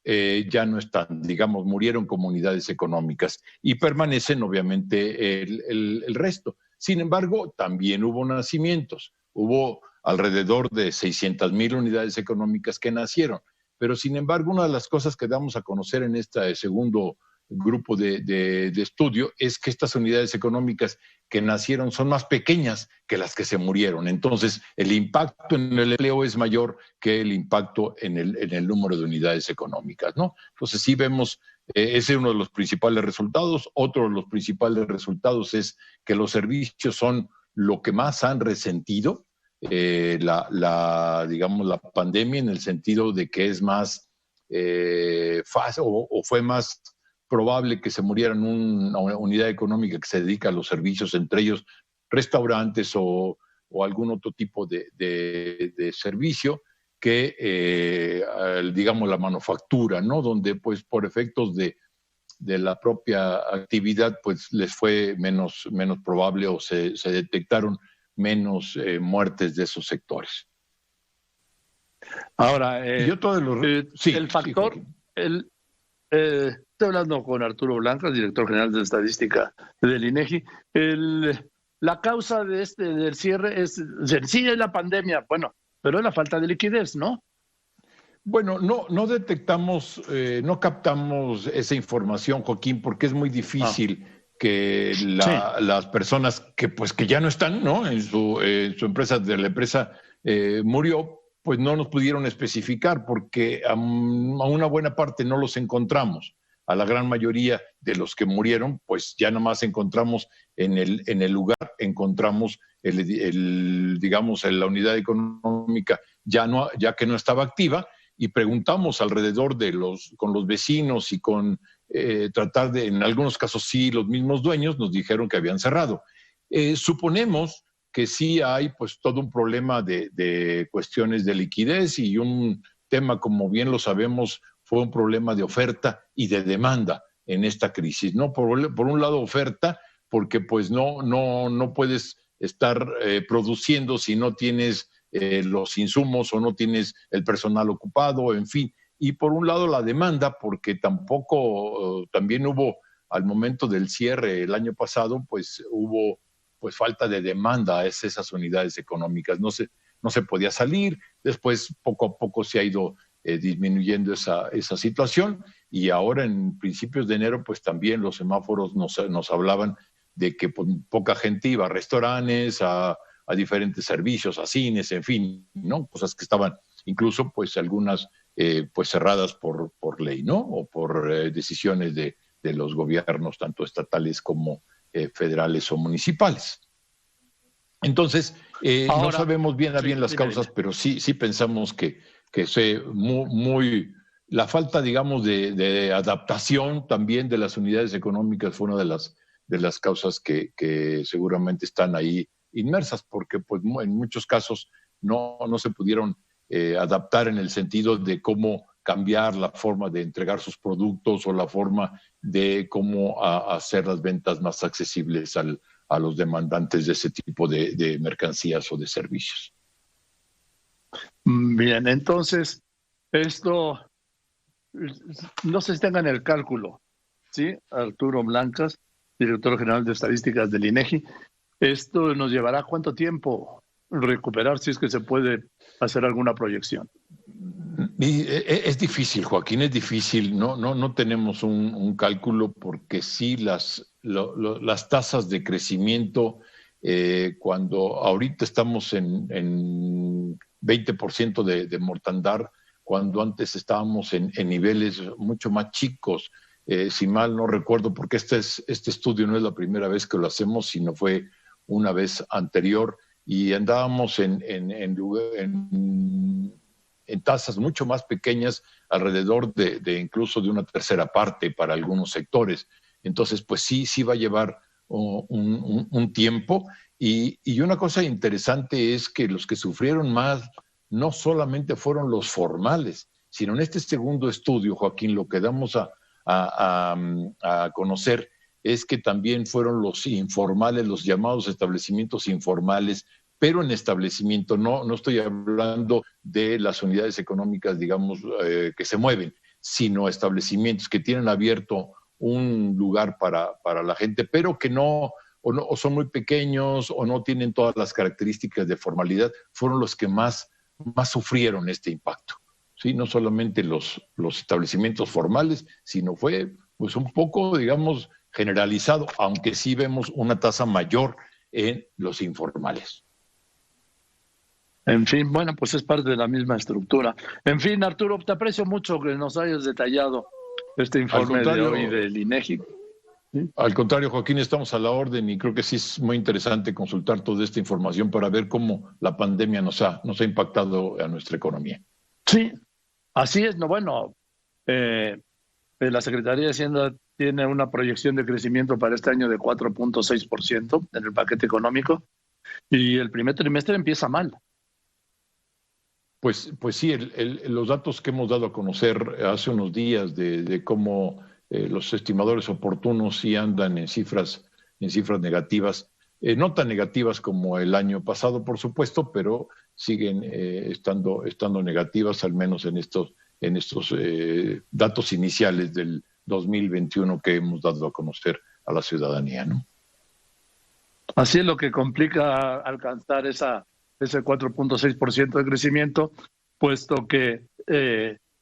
ya no están, digamos, murieron como unidades económicas y permanecen, obviamente, el resto. Sin embargo, también hubo nacimientos. hubo alrededor de 600,000 unidades económicas que nacieron. Pero, sin embargo, una de las cosas que damos a conocer en este segundo grupo de estudio es que estas unidades económicas que nacieron son más pequeñas que las que se murieron. Entonces, el impacto en el empleo es mayor que el impacto en el número de unidades económicas, ¿no? Entonces, sí vemos, ese es uno de los principales resultados. Otro de los principales resultados es que los servicios son lo que más han resentido digamos, la pandemia, en el sentido de que es más fácil o fue más probable que se murieran una unidad económica que se dedica a los servicios, entre ellos restaurantes o algún otro tipo de servicio, que, digamos, la manufactura, ¿no? Donde, pues, por efectos de la propia actividad, pues, les fue menos probable o se detectaron menos muertes de esos sectores. Ahora, el factor, estoy hablando con Arturo Blancas, director general de Estadística del INEGI. La causa del cierre es sencilla, es la pandemia, bueno, pero es la falta de liquidez, ¿no? Bueno, no detectamos, no captamos esa información, Joaquín, porque es muy difícil que las personas que ya no están, ¿no? En su empresa, de la empresa murió, pues no nos pudieron especificar, porque a una buena parte no los encontramos. A la gran mayoría de los que murieron, pues ya nomás encontramos en el lugar, encontramos digamos, la unidad económica ya que no estaba activa, y preguntamos alrededor con los vecinos y con tratar de, en algunos casos sí, los mismos dueños nos dijeron que habían cerrado. Suponemos que sí hay, pues, todo un problema de cuestiones de liquidez, y un tema, como bien lo sabemos, fue un problema de oferta y de demanda en esta crisis, ¿no? Por un lado, oferta, porque pues no puedes estar produciendo si no tienes los insumos o no tienes el personal ocupado, en fin. Y por un lado, la demanda, porque también hubo, al momento del cierre el año pasado, pues hubo pues falta de demanda a esas unidades económicas. No se podía salir. Después, poco a poco, se ha ido disminuyendo esa situación, y ahora en principios de enero, pues también los semáforos nos hablaban de que pues, poca gente iba a restaurantes, a diferentes servicios, a cines, en fin, ¿no? Cosas que estaban incluso, pues, algunas pues cerradas por ley, ¿no? O por decisiones de los gobiernos, tanto estatales como federales o municipales. Entonces, ahora, no sabemos bien las causas, pero sí pensamos que la falta, digamos, de adaptación también de las unidades económicas fue una de las causas que seguramente están ahí inmersas, porque pues en muchos casos no se pudieron adaptar en el sentido de cómo cambiar la forma de entregar sus productos o la forma de cómo hacer las ventas más accesibles a los demandantes de ese tipo de mercancías o de servicios. Bien, entonces, esto, no se tengan el cálculo, ¿sí? Arturo Blancas, director general de Estadísticas del INEGI, ¿esto nos llevará cuánto tiempo recuperar, si es que se puede hacer alguna proyección? Es difícil, Joaquín, es difícil. No tenemos un cálculo, porque sí las tasas de crecimiento, cuando ahorita estamos en 20% de mortandad, cuando antes estábamos en niveles mucho más chicos, si mal no recuerdo, porque este estudio no es la primera vez que lo hacemos, sino fue una vez anterior, y andábamos en tasas mucho más pequeñas, alrededor de incluso de una tercera parte para algunos sectores. Entonces, pues sí va a llevar un tiempo. Y una cosa interesante es que los que sufrieron más no solamente fueron los formales, sino en este segundo estudio, Joaquín, lo que damos a conocer es que también fueron los informales, los llamados establecimientos informales, pero en establecimiento, no estoy hablando de las unidades económicas, digamos, que se mueven, sino establecimientos que tienen abierto un lugar para la gente, pero que no o son muy pequeños o no tienen todas las características de formalidad, fueron los que más sufrieron este impacto. ¿Sí? No solamente los establecimientos formales, sino fue pues un poco, digamos, generalizado, aunque sí vemos una tasa mayor en los informales. En fin, bueno, pues es parte de la misma estructura. En fin, Arturo, te aprecio mucho que nos hayas detallado este informe de hoy del INEGI. ¿Sí? Al contrario, Joaquín, estamos a la orden y creo que sí es muy interesante consultar toda esta información para ver cómo la pandemia nos ha impactado a nuestra economía. Sí, así es. No, bueno, la Secretaría de Hacienda tiene una proyección de crecimiento para este año de 4.6% en el paquete económico y el primer trimestre empieza mal. Pues sí, los datos que hemos dado a conocer hace unos días de cómo los estimadores oportunos sí andan en cifras negativas, no tan negativas como el año pasado, por supuesto, pero siguen estando negativas, al menos en estos datos iniciales del 2021 que hemos dado a conocer a la ciudadanía, ¿no? Así es lo que complica alcanzar ese 4.6% de crecimiento, puesto que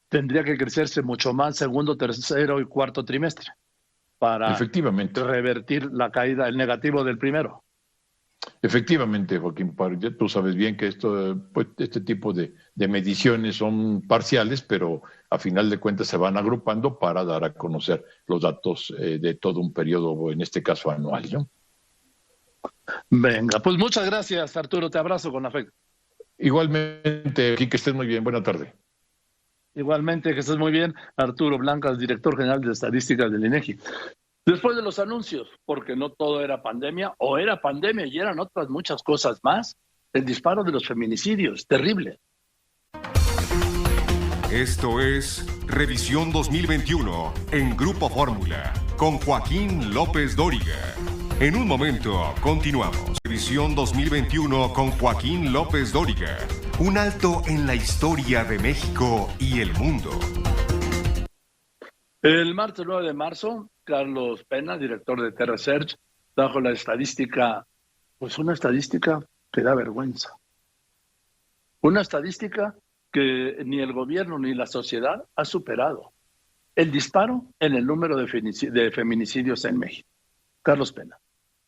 tendría que crecerse mucho más segundo, tercero y cuarto trimestre para efectivamente revertir la caída, el negativo del primero. Efectivamente, Joaquín, tú sabes bien que este tipo de mediciones son parciales, pero a final de cuentas se van agrupando para dar a conocer los datos de todo un periodo, en este caso anual, ¿no? Venga, pues muchas gracias, Arturo, te abrazo con afecto. Igualmente, aquí que estés muy bien, buena tarde. Igualmente, que estés muy bien, Arturo Blancas, director general de estadísticas del INEGI. Después de los anuncios, porque no todo era pandemia, o era pandemia y eran otras muchas cosas más, el disparo de los feminicidios, terrible. Esto es Revisión 2021 en Grupo Fórmula, con Joaquín López Dóriga. En un momento, continuamos. Revisión 2021 con Joaquín López Dóriga. Un alto en la historia de México y el mundo. El martes 9 de marzo, Carlos Pena, director de T-Research, trajo la estadística, pues una estadística que da vergüenza. Una estadística que ni el gobierno ni la sociedad ha superado. El disparo en el número de feminicidios en México. Carlos Pena.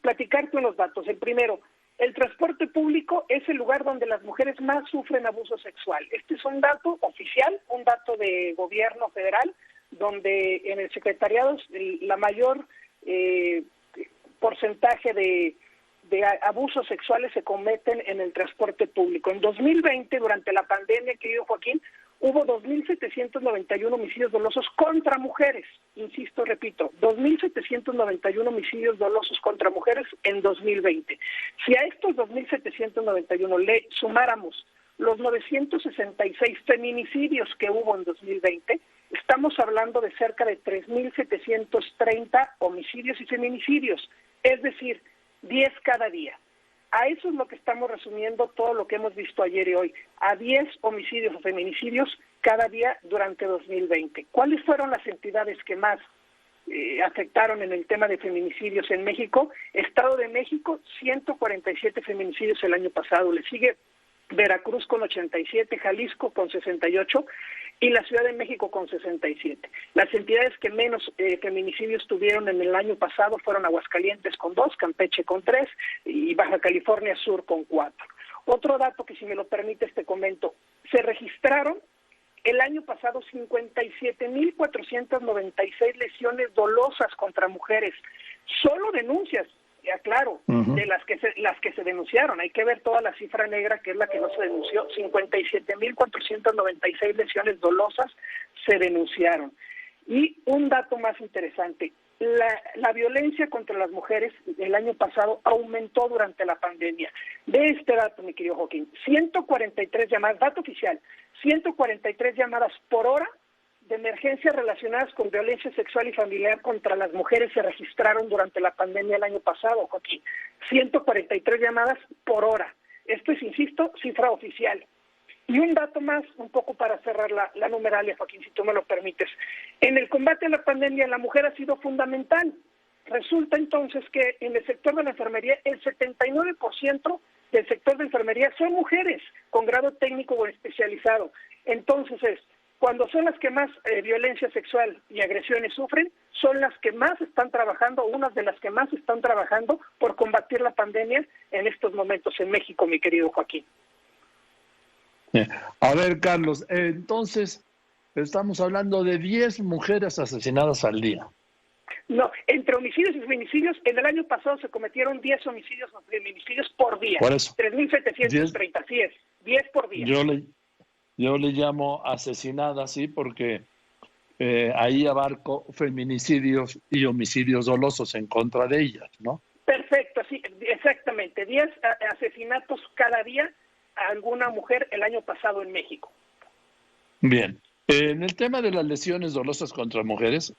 Platicarte unos datos. El primero, el transporte público es el lugar donde las mujeres más sufren abuso sexual. Este es un dato oficial, un dato de gobierno federal, donde en el secretariado la mayor porcentaje de abusos sexuales se cometen en el transporte público. En 2020, durante la pandemia, querido Joaquín, hubo 2.791 homicidios dolosos contra mujeres. Insisto, repito, 2.791 homicidios dolosos contra mujeres en 2020. Si a estos 2.791 le sumáramos los 966 feminicidios que hubo en 2020, estamos hablando de cerca de 3.730 homicidios y feminicidios, es decir, 10 cada día. A eso es lo que estamos resumiendo todo lo que hemos visto ayer y hoy, a 10 homicidios o feminicidios cada día durante 2020. ¿Cuáles fueron las entidades que más afectaron en el tema de feminicidios en México? Estado de México, 147 feminicidios el año pasado, le sigue Veracruz con 87, Jalisco con 68 y la Ciudad de México con 67. Las entidades que menos feminicidios tuvieron en el año pasado fueron Aguascalientes con 2, Campeche con 3 y Baja California Sur con 4. Otro dato que, si me lo permites, te comento. Se registraron el año pasado 57.496 lesiones dolosas contra mujeres. Solo denuncias, aclaro, de las que se denunciaron. Hay que ver toda la cifra negra, que es la que no se denunció. 57.496 lesiones dolosas se denunciaron. Y un dato más interesante, la violencia contra las mujeres el año pasado aumentó durante la pandemia. Ve este dato, mi querido Joaquín, 143 llamadas, dato oficial, 143 llamadas por hora de emergencias relacionadas con violencia sexual y familiar contra las mujeres se registraron durante la pandemia el año pasado, Joaquín. 143 llamadas por hora. Esto es, insisto, cifra oficial. Y un dato más, un poco para cerrar la numeralia, Joaquín, si tú me lo permites. En el combate a la pandemia, la mujer ha sido fundamental. Resulta entonces que en el sector de la enfermería, el 79% del sector de enfermería son mujeres con grado técnico o especializado. Entonces cuando son las que más violencia sexual y agresiones sufren, son las que más están trabajando, unas de las que más están trabajando por combatir la pandemia en estos momentos en México, mi querido Joaquín. A ver, Carlos, entonces estamos hablando de 10 mujeres asesinadas al día. No, entre homicidios y feminicidios, en el año pasado se cometieron 10 homicidios o feminicidios por día. Por eso. 3.730, así es, 10 por día. Yo le llamo asesinadas, sí, porque ahí abarco feminicidios y homicidios dolosos en contra de ellas, ¿no? Perfecto, sí, exactamente. 10 asesinatos cada día a alguna mujer el año pasado en México. Bien. En el tema de las lesiones dolosas contra mujeres,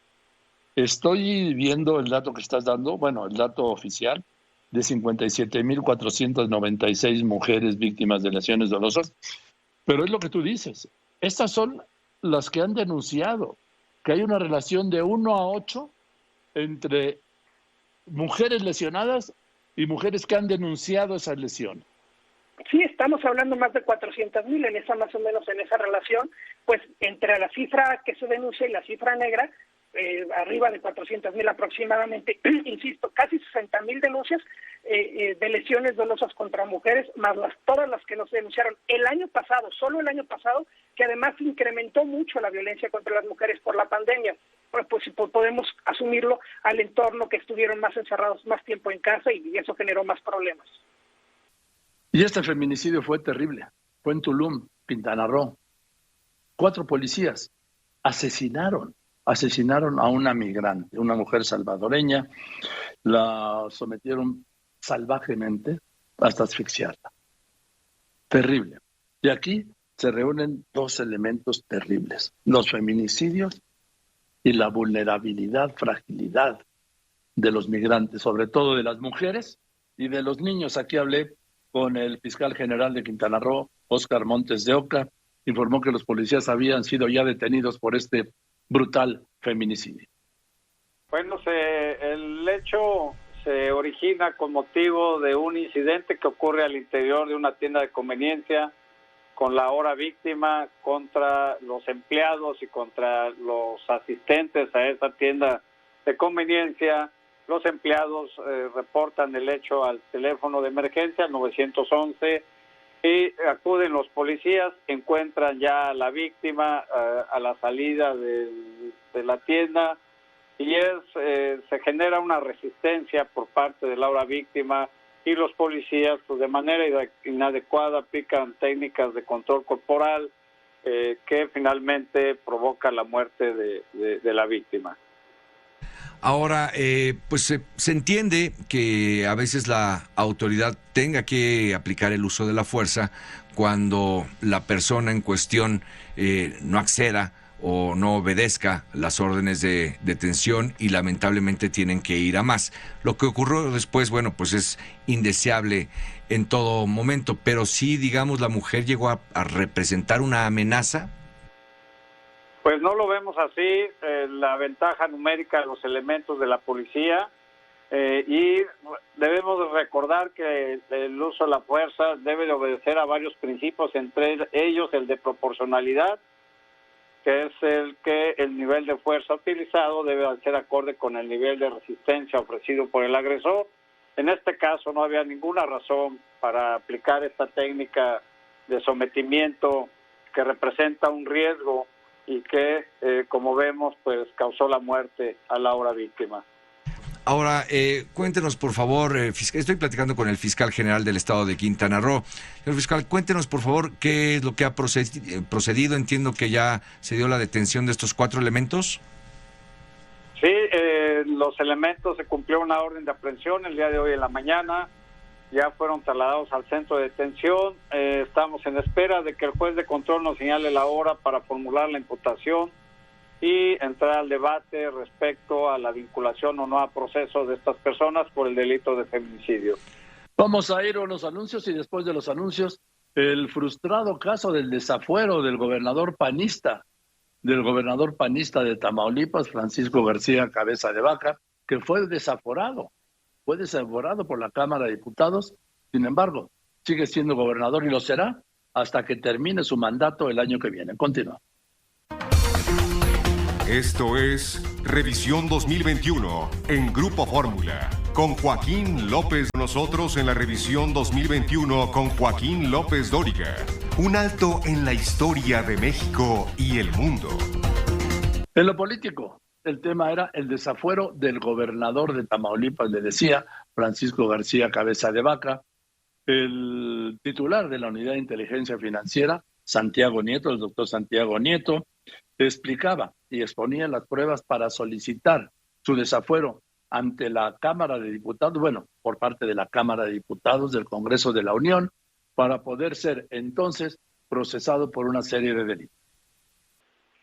estoy viendo el dato que estás dando, bueno, el dato oficial, de 57.496 mujeres víctimas de lesiones dolosas, pero es lo que tú dices. Estas son las que han denunciado que hay una relación de 1 a 8 entre mujeres lesionadas y mujeres que han denunciado esas lesiones. Sí, estamos hablando más de 400,000 en esa, más o menos en esa relación, pues entre la cifra que se denuncia y la cifra negra, arriba de 400,000 aproximadamente, insisto, casi 60,000 denuncias de lesiones dolosas contra mujeres, más todas las que nos denunciaron el año pasado, solo el año pasado, que además incrementó mucho la violencia contra las mujeres por la pandemia. Pues podemos asumirlo al entorno que estuvieron más encerrados más tiempo en casa y eso generó más problemas. Y este feminicidio fue terrible. Fue en Tulum, Quintana Roo. 4 policías asesinaron a una migrante, una mujer salvadoreña. La sometieron salvajemente hasta asfixiarla. Terrible. Y aquí se reúnen 2 elementos terribles: los feminicidios y la vulnerabilidad, fragilidad de los migrantes, sobre todo de las mujeres y de los niños. Aquí hablé con el fiscal general de Quintana Roo, Óscar Montes de Oca, informó que los policías habían sido ya detenidos por este brutal feminicidio. Bueno, el hecho se origina con motivo de un incidente que ocurre al interior de una tienda de conveniencia, con la ahora víctima contra los empleados y contra los asistentes a esa tienda de conveniencia. Los empleados reportan el hecho al teléfono de emergencia, al 911, y acuden los policías, encuentran ya a la víctima a la salida de la tienda, y se genera una resistencia por parte de la ahora víctima, y los policías, pues de manera inadecuada, aplican técnicas de control corporal que finalmente provoca la muerte de la víctima. Ahora, pues se entiende que a veces la autoridad tenga que aplicar el uso de la fuerza cuando la persona en cuestión no acceda o no obedezca las órdenes de detención y lamentablemente tienen que ir a más. Lo que ocurrió después, bueno, pues es indeseable en todo momento, pero sí, digamos, la mujer llegó a representar una amenaza. Pues no lo vemos así. La ventaja numérica de los elementos de la policía, y debemos recordar que el uso de la fuerza debe de obedecer a varios principios, entre ellos el de proporcionalidad, que es el nivel de fuerza utilizado debe ser acorde con el nivel de resistencia ofrecido por el agresor. En este caso no había ninguna razón para aplicar esta técnica de sometimiento que representa un riesgo y que, como vemos, pues causó la muerte a la ahora víctima. Ahora, cuéntenos, por favor, fiscal, estoy platicando con el fiscal general del estado de Quintana Roo. Señor fiscal, cuéntenos, por favor, qué es lo que ha procedido. Entiendo que ya se dio la detención de estos 4 elementos. Sí, los elementos, se cumplió una orden de aprehensión el día de hoy en la mañana. Ya fueron trasladados al centro de detención. Estamos en espera de que el juez de control nos señale la hora para formular la imputación y entrar al debate respecto a la vinculación o no a proceso de estas personas por el delito de feminicidio. Vamos a ir a los anuncios y después de los anuncios, el frustrado caso del desafuero del gobernador panista de Tamaulipas, Francisco García Cabeza de Vaca, que fue desaforado por la Cámara de Diputados. Sin embargo, sigue siendo gobernador y lo será hasta que termine su mandato el año que viene. Continúa. Esto es Revisión 2021 en Grupo Fórmula, con Joaquín López. Nosotros en la Revisión 2021 con Joaquín López Dóriga. Un alto en la historia de México y el mundo. En lo político, el tema era el desafuero del gobernador de Tamaulipas, le decía Francisco García Cabeza de Vaca. El titular de la Unidad de Inteligencia Financiera, Santiago Nieto, el doctor Santiago Nieto, explicaba y exponía las pruebas para solicitar su desafuero ante la Cámara de Diputados, por parte de la Cámara de Diputados del Congreso de la Unión, para poder ser entonces procesado por una serie de delitos.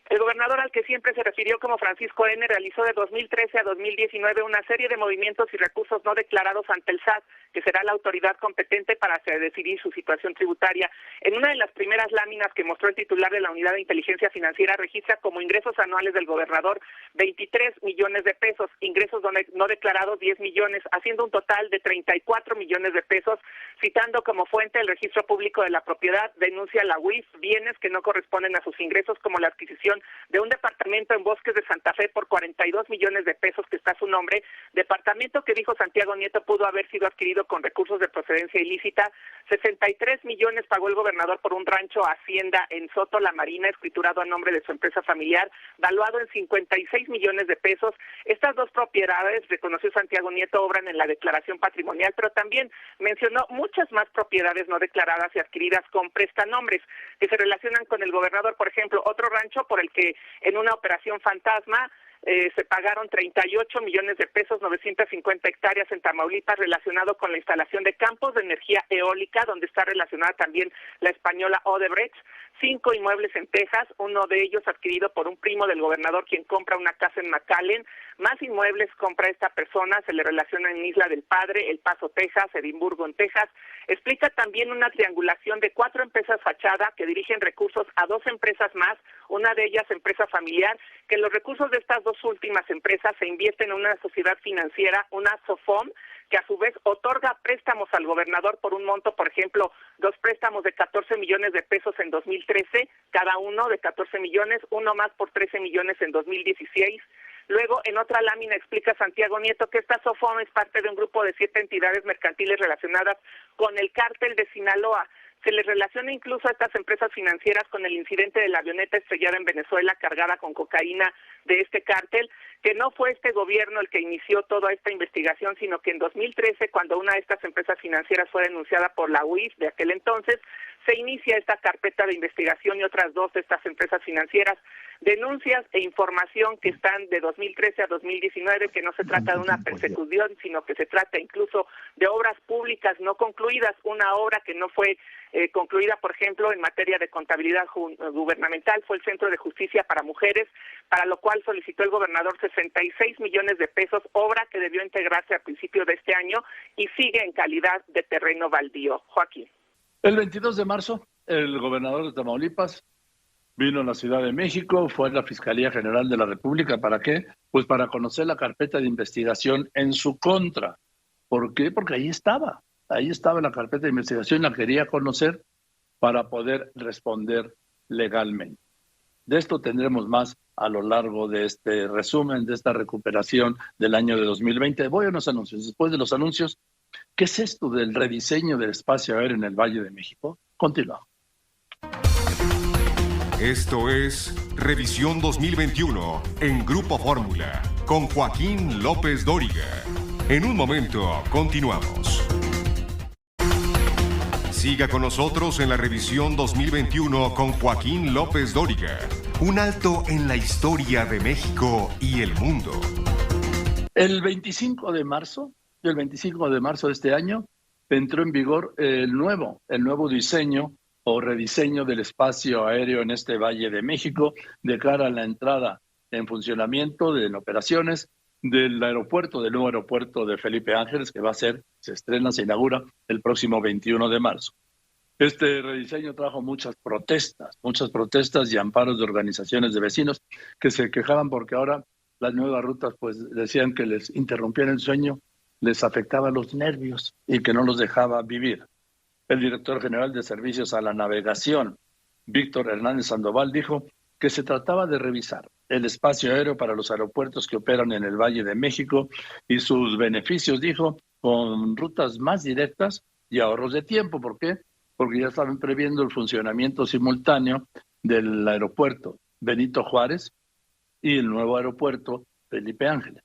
El gobernador, al que siempre se refirió como Francisco N., realizó de 2013 a 2019 una serie de movimientos y recursos no declarados ante el SAT, que será la autoridad competente para decidir su situación tributaria. En una de las primeras láminas que mostró el titular de la Unidad de Inteligencia Financiera, registra como ingresos anuales del gobernador 23 millones de pesos, ingresos no declarados 10 millones, haciendo un total de 34 millones de pesos. Citando como fuente el registro público de la propiedad, denuncia la UIF bienes que no corresponden a sus ingresos, como la adquisición de un departamento en Bosques de Santa Fe por 42 millones de pesos que está a su nombre, departamento que dijo Santiago Nieto pudo haber sido adquirido con recursos de procedencia ilícita. 63 millones pagó el gobernador por un rancho Hacienda en Soto La Marina, escriturado a nombre de su empresa familiar, valuado en 56 millones de pesos. Estas dos propiedades, reconoció Santiago Nieto, obran en la declaración patrimonial, pero también mencionó muchas más propiedades no declaradas y adquiridas con prestanombres que se relacionan con el gobernador. Por ejemplo, otro rancho por el que en una operación fantasma se pagaron 38 millones de pesos, 950 hectáreas en Tamaulipas, relacionado con la instalación de campos de energía eólica, donde está relacionada también la española Odebrecht. 5 inmuebles en Texas, uno de ellos adquirido por un primo del gobernador, quien compra una casa en McAllen. Más inmuebles compra esta persona, se le relaciona en Isla del Padre, El Paso, Texas, Edimburgo, en Texas. Explica también una triangulación de 4 empresas fachada que dirigen recursos a 2 empresas más, una de ellas empresa familiar, que los recursos de estas 2 últimas empresas se invierten en una sociedad financiera, una SOFOM, que a su vez otorga préstamos al gobernador por un monto, por ejemplo, 2 préstamos de 14 millones de pesos en 2013, cada uno de 14 millones, uno más por 13 millones en 2016. Luego, en otra lámina explica Santiago Nieto que esta SOFOM es parte de un grupo de 7 entidades mercantiles relacionadas con el cártel de Sinaloa. Se les relaciona incluso a estas empresas financieras con el incidente de la avioneta estrellada en Venezuela cargada con cocaína de este cártel, que no fue este gobierno el que inició toda esta investigación, sino que en 2013, cuando una de estas empresas financieras fue denunciada por la UIF de aquel entonces, se inicia esta carpeta de investigación y otras 2 de estas empresas financieras. Denuncias e información que están de 2013 a 2019, que no se trata de una persecución, sino que se trata incluso de obras públicas no concluidas. Una obra que no fue concluida, por ejemplo, en materia de contabilidad gubernamental, fue el Centro de Justicia para Mujeres, para lo cual solicitó el gobernador 66 millones de pesos, obra que debió integrarse a principios de este año y sigue en calidad de terreno baldío. Joaquín. El 22 de marzo, el gobernador de Tamaulipas vino a la Ciudad de México, fue a la Fiscalía General de la República. ¿Para qué? Pues para conocer la carpeta de investigación en su contra. ¿Por qué? Porque ahí estaba la carpeta de investigación, la quería conocer para poder responder legalmente. De esto tendremos más a lo largo de este resumen, de esta recuperación del año de 2020. Voy a unos anuncios. Después de los anuncios, ¿qué es esto del rediseño del espacio aéreo en el Valle de México? Continuamos. Esto es Revisión 2021 en Grupo Fórmula con Joaquín López Dóriga. En un momento continuamos. Siga con nosotros en la Revisión 2021 con Joaquín López Dóriga. Un alto en la historia de México y el mundo. El 25 de marzo de este año entró en vigor el nuevo diseño o rediseño del espacio aéreo en este Valle de México de cara a la entrada en funcionamiento, en operaciones del nuevo aeropuerto de Felipe Ángeles, que se inaugura el próximo 21 de marzo. Este rediseño trajo muchas protestas y amparos de organizaciones de vecinos que se quejaban porque ahora las nuevas rutas pues decían que les interrumpían el sueño, les afectaba los nervios y que no los dejaba vivir. El director general de Servicios a la Navegación, Víctor Hernández Sandoval, dijo que se trataba de revisar el espacio aéreo para los aeropuertos que operan en el Valle de México y sus beneficios, dijo, con rutas más directas y ahorros de tiempo. ¿Por qué? Porque ya estaban previendo el funcionamiento simultáneo del aeropuerto Benito Juárez y el nuevo aeropuerto Felipe Ángeles.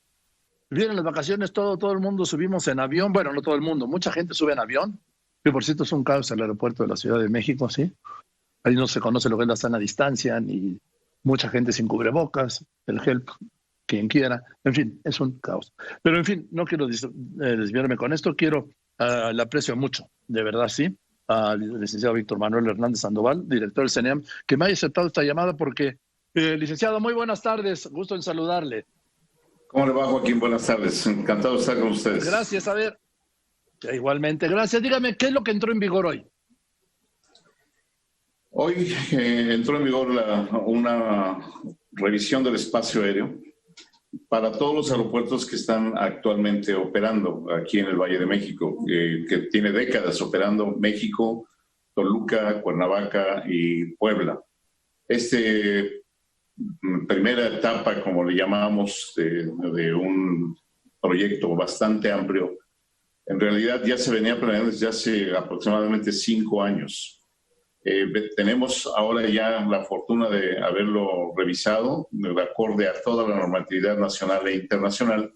Vienen las vacaciones, todo el mundo subimos en avión. Bueno, no todo el mundo, mucha gente sube en avión, que por cierto es un caos el aeropuerto de la Ciudad de México, ¿sí? Ahí no se conoce lo que es la sana distancia, ni mucha gente sin cubrebocas, el gel, quien quiera. En fin, es un caos. Pero en fin, no quiero desviarme con esto. Le aprecio mucho, de verdad, sí, al licenciado Víctor Manuel Hernández Sandoval, director del CENEAM, que me haya aceptado esta llamada porque, licenciado, muy buenas tardes. Gusto en saludarle. ¿Cómo le va, Joaquín? Buenas tardes. Encantado de estar con ustedes. Gracias, a ver. Igualmente, gracias. Dígame, ¿qué es lo que entró en vigor hoy? Hoy entró en vigor una revisión del espacio aéreo para todos los aeropuertos que están actualmente operando aquí en el Valle de México, que tiene décadas operando: México, Toluca, Cuernavaca y Puebla. Primera etapa, como le llamamos, de un proyecto bastante amplio, en realidad ya se venía planeando desde hace aproximadamente 5 años. Tenemos ahora ya la fortuna de haberlo revisado de acorde a toda la normatividad nacional e internacional,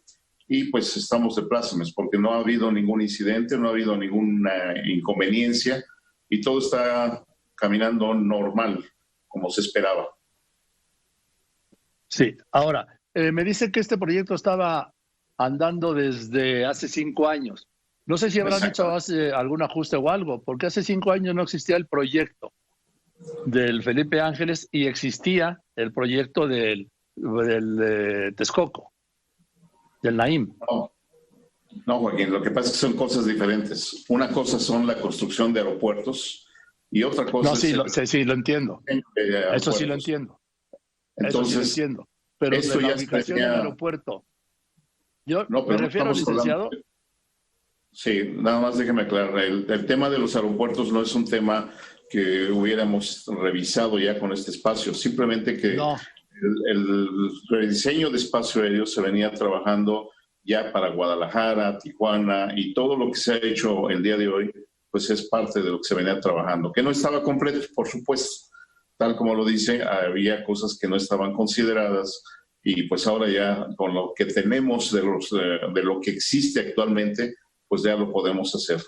y pues estamos de plácemes porque no ha habido ningún incidente, no ha habido ninguna inconveniencia y todo está caminando normal, como se esperaba. Sí, ahora, me dice que este proyecto estaba andando desde hace 5 años. No sé si habrán hecho algún ajuste o algo, porque hace 5 años no existía el proyecto del Felipe Ángeles y existía el proyecto del Texcoco, del Naim. No, Joaquín, lo que pasa es que son cosas diferentes. Una cosa son la construcción de aeropuertos y otra cosa sí, lo entiendo. Eso sí lo entiendo. Entonces, eso sí lo entiendo. Pero esto de la ya ubicación del aeropuerto. Yo no, me refiero, licenciado. Sí, nada más déjeme aclarar. El tema de los aeropuertos no es un tema que hubiéramos revisado ya con este espacio. Simplemente que el rediseño de espacio aéreo se venía trabajando ya para Guadalajara, Tijuana, y todo lo que se ha hecho el día de hoy, pues es parte de lo que se venía trabajando. Que no estaba completo, por supuesto. Tal como lo dice, había cosas que no estaban consideradas, y pues ahora ya con lo que tenemos de lo que existe actualmente, pues ya lo podemos hacer.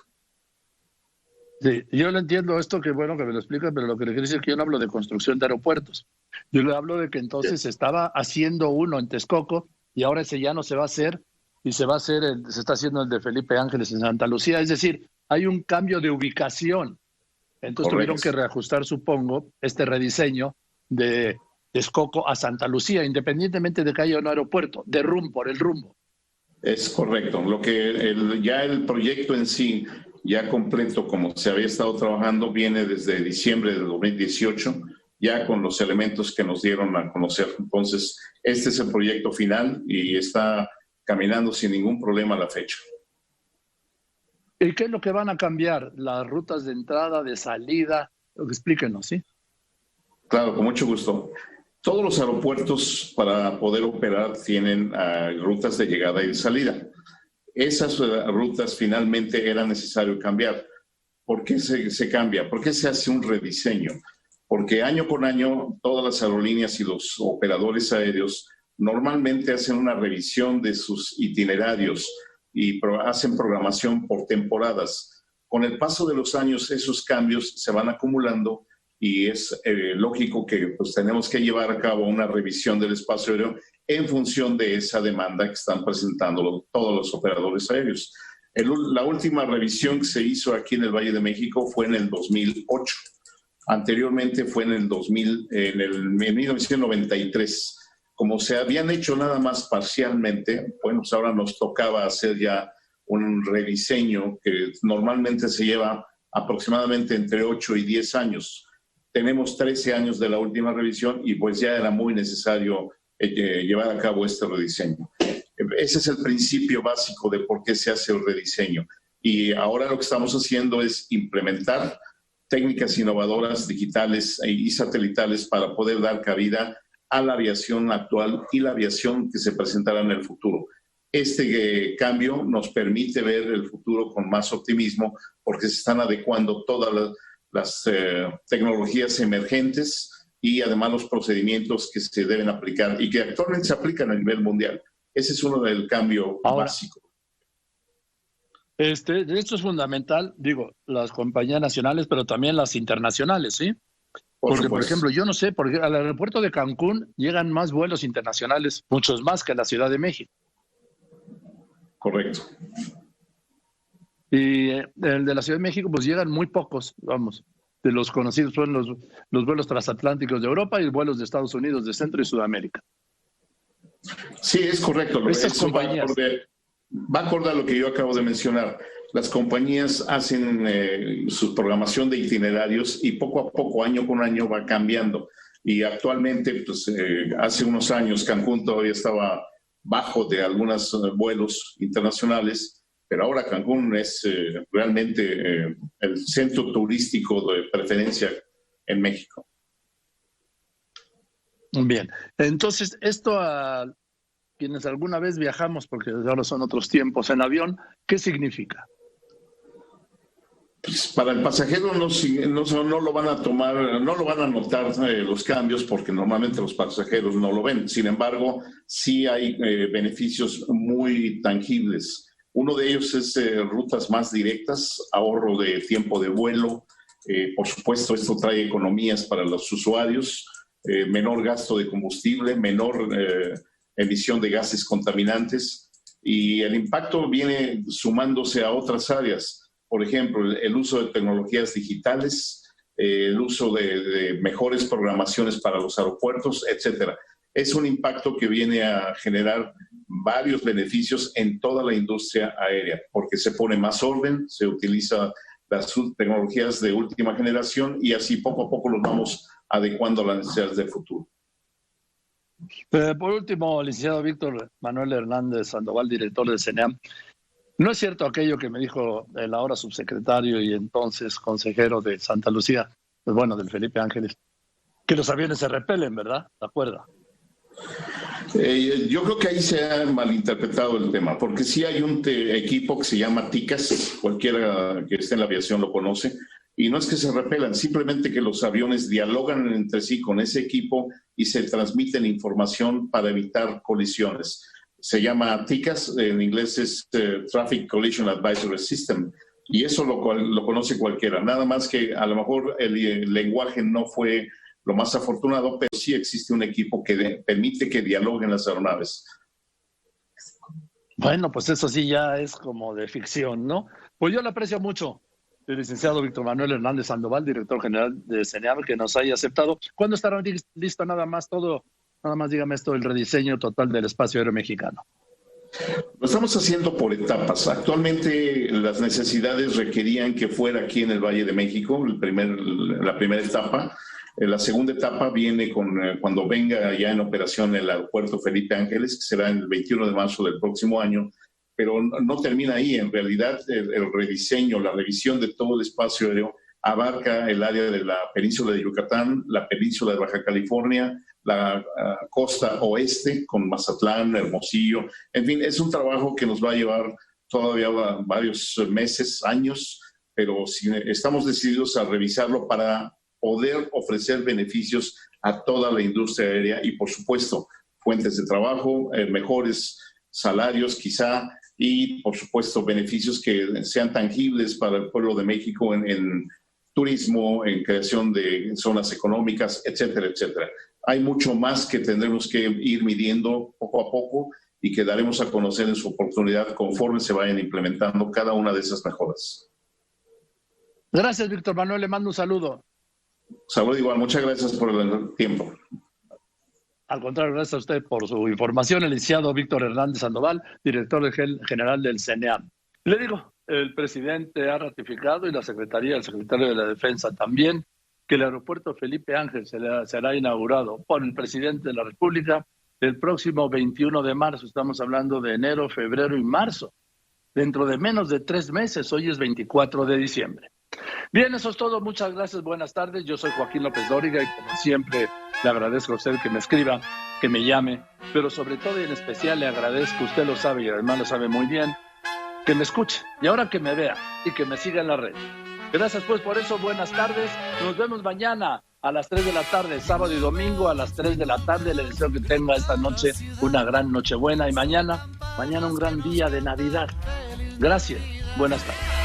Sí, yo lo entiendo esto, que bueno que me lo explica, pero lo que le quiero decir es que yo no hablo de construcción de aeropuertos. Yo le hablo de que entonces se estaba haciendo uno en Texcoco y ahora ese ya no se va a hacer, y se está haciendo el de Felipe Ángeles en Santa Lucía. Es decir, hay un cambio de ubicación. Entonces tuvieron que reajustar, supongo, este rediseño de Texcoco a Santa Lucía, independientemente de que haya un aeropuerto, por el rumbo. Es correcto. Lo que ya el proyecto en sí, ya completo, como se había estado trabajando, viene desde diciembre de 2018, ya con los elementos que nos dieron a conocer. Entonces, este es el proyecto final y está caminando sin ningún problema a la fecha. ¿Y qué es lo que van a cambiar? ¿Las rutas de entrada, de salida? Explíquenos, ¿sí? Claro, con mucho gusto. Todos los aeropuertos, para poder operar, tienen rutas de llegada y de salida. Esas rutas finalmente era necesario cambiar. ¿Por qué se cambia? ¿Por qué se hace un rediseño? Porque año con año todas las aerolíneas y los operadores aéreos normalmente hacen una revisión de sus itinerarios y hacen programación por temporadas. Con el paso de los años, esos cambios se van acumulando y es lógico que pues, tenemos que llevar a cabo una revisión del espacio aéreo en función de esa demanda que están presentando todos los operadores aéreos. La última revisión que se hizo aquí en el Valle de México fue en el 2008. Anteriormente fue en 1993. Como se habían hecho nada más parcialmente, bueno, pues ahora nos tocaba hacer ya un rediseño que normalmente se lleva aproximadamente entre 8 y 10 años. Tenemos 13 años de la última revisión y pues ya era muy necesario llevar a cabo este rediseño. Ese es el principio básico de por qué se hace el rediseño. Y ahora lo que estamos haciendo es implementar técnicas innovadoras digitales y satelitales para poder dar cabida a la aviación actual y la aviación que se presentará en el futuro. Este cambio nos permite ver el futuro con más optimismo porque se están adecuando todas las tecnologías emergentes y además los procedimientos que se deben aplicar y que actualmente se aplican a nivel mundial. Ese es uno del cambio básico. Esto es fundamental, digo, las compañías nacionales, pero también las internacionales, ¿sí? Porque, por ejemplo, yo no sé, porque al aeropuerto de Cancún llegan más vuelos internacionales, muchos más que a la Ciudad de México. Correcto. Y el de la Ciudad de México, pues llegan muy pocos, vamos. De los conocidos son los vuelos transatlánticos de Europa y vuelos de Estados Unidos, de Centro y Sudamérica. Sí, es correcto. Estas compañías va acorde a lo que yo acabo de mencionar. Las compañías hacen su programación de itinerarios y poco a poco, año con año, va cambiando. Y actualmente, pues, hace unos años, Cancún todavía estaba bajo de algunos vuelos internacionales, pero ahora Cancún es realmente el centro turístico de preferencia en México. Bien, entonces esto a quienes alguna vez viajamos, porque ahora son otros tiempos, en avión, ¿qué significa? Pues para el pasajero no lo van a tomar, no lo van a notar los cambios porque normalmente los pasajeros no lo ven. Sin embargo, sí hay beneficios muy tangibles. Uno de ellos es rutas más directas, ahorro de tiempo de vuelo. Por supuesto, esto trae economías para los usuarios, menor gasto de combustible, menor emisión de gases contaminantes y el impacto viene sumándose a otras áreas. Por ejemplo, el uso de tecnologías digitales, el uso de mejores programaciones para los aeropuertos, etcétera. Es un impacto que viene a generar varios beneficios en toda la industria aérea, porque se pone más orden, se utiliza las tecnologías de última generación y así poco a poco los vamos adecuando a las necesidades del futuro. Por último, licenciado Víctor Manuel Hernández Sandoval, director del CENEAM, ¿no es cierto aquello que me dijo el ahora subsecretario y entonces consejero de Santa Lucía, pues bueno, del Felipe Ángeles, que los aviones se repelen, ¿verdad? ¿De acuerdo? Yo creo que ahí se ha malinterpretado el tema, porque sí hay un equipo que se llama TICAS, cualquiera que esté en la aviación lo conoce, y no es que se repelan, simplemente que los aviones dialogan entre sí con ese equipo y se transmiten información para evitar colisiones. Se llama TICAS, en inglés es Traffic Collision Advisory System, y eso lo conoce cualquiera. Nada más que a lo mejor el lenguaje no fue lo más afortunado, pero sí existe un equipo que permite que dialoguen las aeronaves. Bueno, pues eso sí ya es como de ficción, ¿no? Pues yo lo aprecio mucho, el licenciado Víctor Manuel Hernández Sandoval, director general de CENEAM, que nos haya aceptado. ¿Cuándo estará listo nada más dígame esto, el rediseño total del espacio aéreo mexicano? Lo estamos haciendo por etapas. Actualmente las necesidades requerían que fuera aquí en el Valle de México, la primera etapa. La segunda etapa viene cuando venga ya en operación el aeropuerto Felipe Ángeles, que será el 21 de marzo del próximo año, pero no termina ahí. En realidad, el rediseño, la revisión de todo el espacio aéreo abarca el área de la península de Yucatán, la península de Baja California, la costa oeste con Mazatlán, Hermosillo. En fin, es un trabajo que nos va a llevar todavía varios meses, años, pero estamos decididos a revisarlo para poder ofrecer beneficios a toda la industria aérea y, por supuesto, fuentes de trabajo, mejores salarios quizá y, por supuesto, beneficios que sean tangibles para el pueblo de México en turismo, en creación de zonas económicas, etcétera, etcétera. Hay mucho más que tendremos que ir midiendo poco a poco y que daremos a conocer en su oportunidad conforme se vayan implementando cada una de esas mejoras. Gracias, Víctor Manuel. Le mando un saludo. Salud igual, muchas gracias por el tiempo. Al contrario, gracias a usted por su información, el licenciado Víctor Hernández Sandoval, director general del CENEAM. Le digo, el presidente ha ratificado y la secretario de la Defensa también, que el aeropuerto Felipe Ángeles será inaugurado por el presidente de la República el próximo 21 de marzo. Estamos hablando de enero, febrero y marzo. Dentro de menos de 3 meses, hoy es 24 de diciembre. Bien, eso es todo. Muchas gracias. Buenas tardes. Yo soy Joaquín López Dóriga y como siempre le agradezco a usted que me escriba, que me llame, pero sobre todo y en especial le agradezco, usted lo sabe y además lo sabe muy bien, que me escuche y ahora que me vea y que me siga en la red. Gracias pues por eso. Buenas tardes. Nos vemos mañana a las 3 de la tarde, sábado y domingo a las 3 de la tarde. Le deseo que tenga esta noche una gran Nochebuena y mañana un gran día de Navidad. Gracias. Buenas tardes.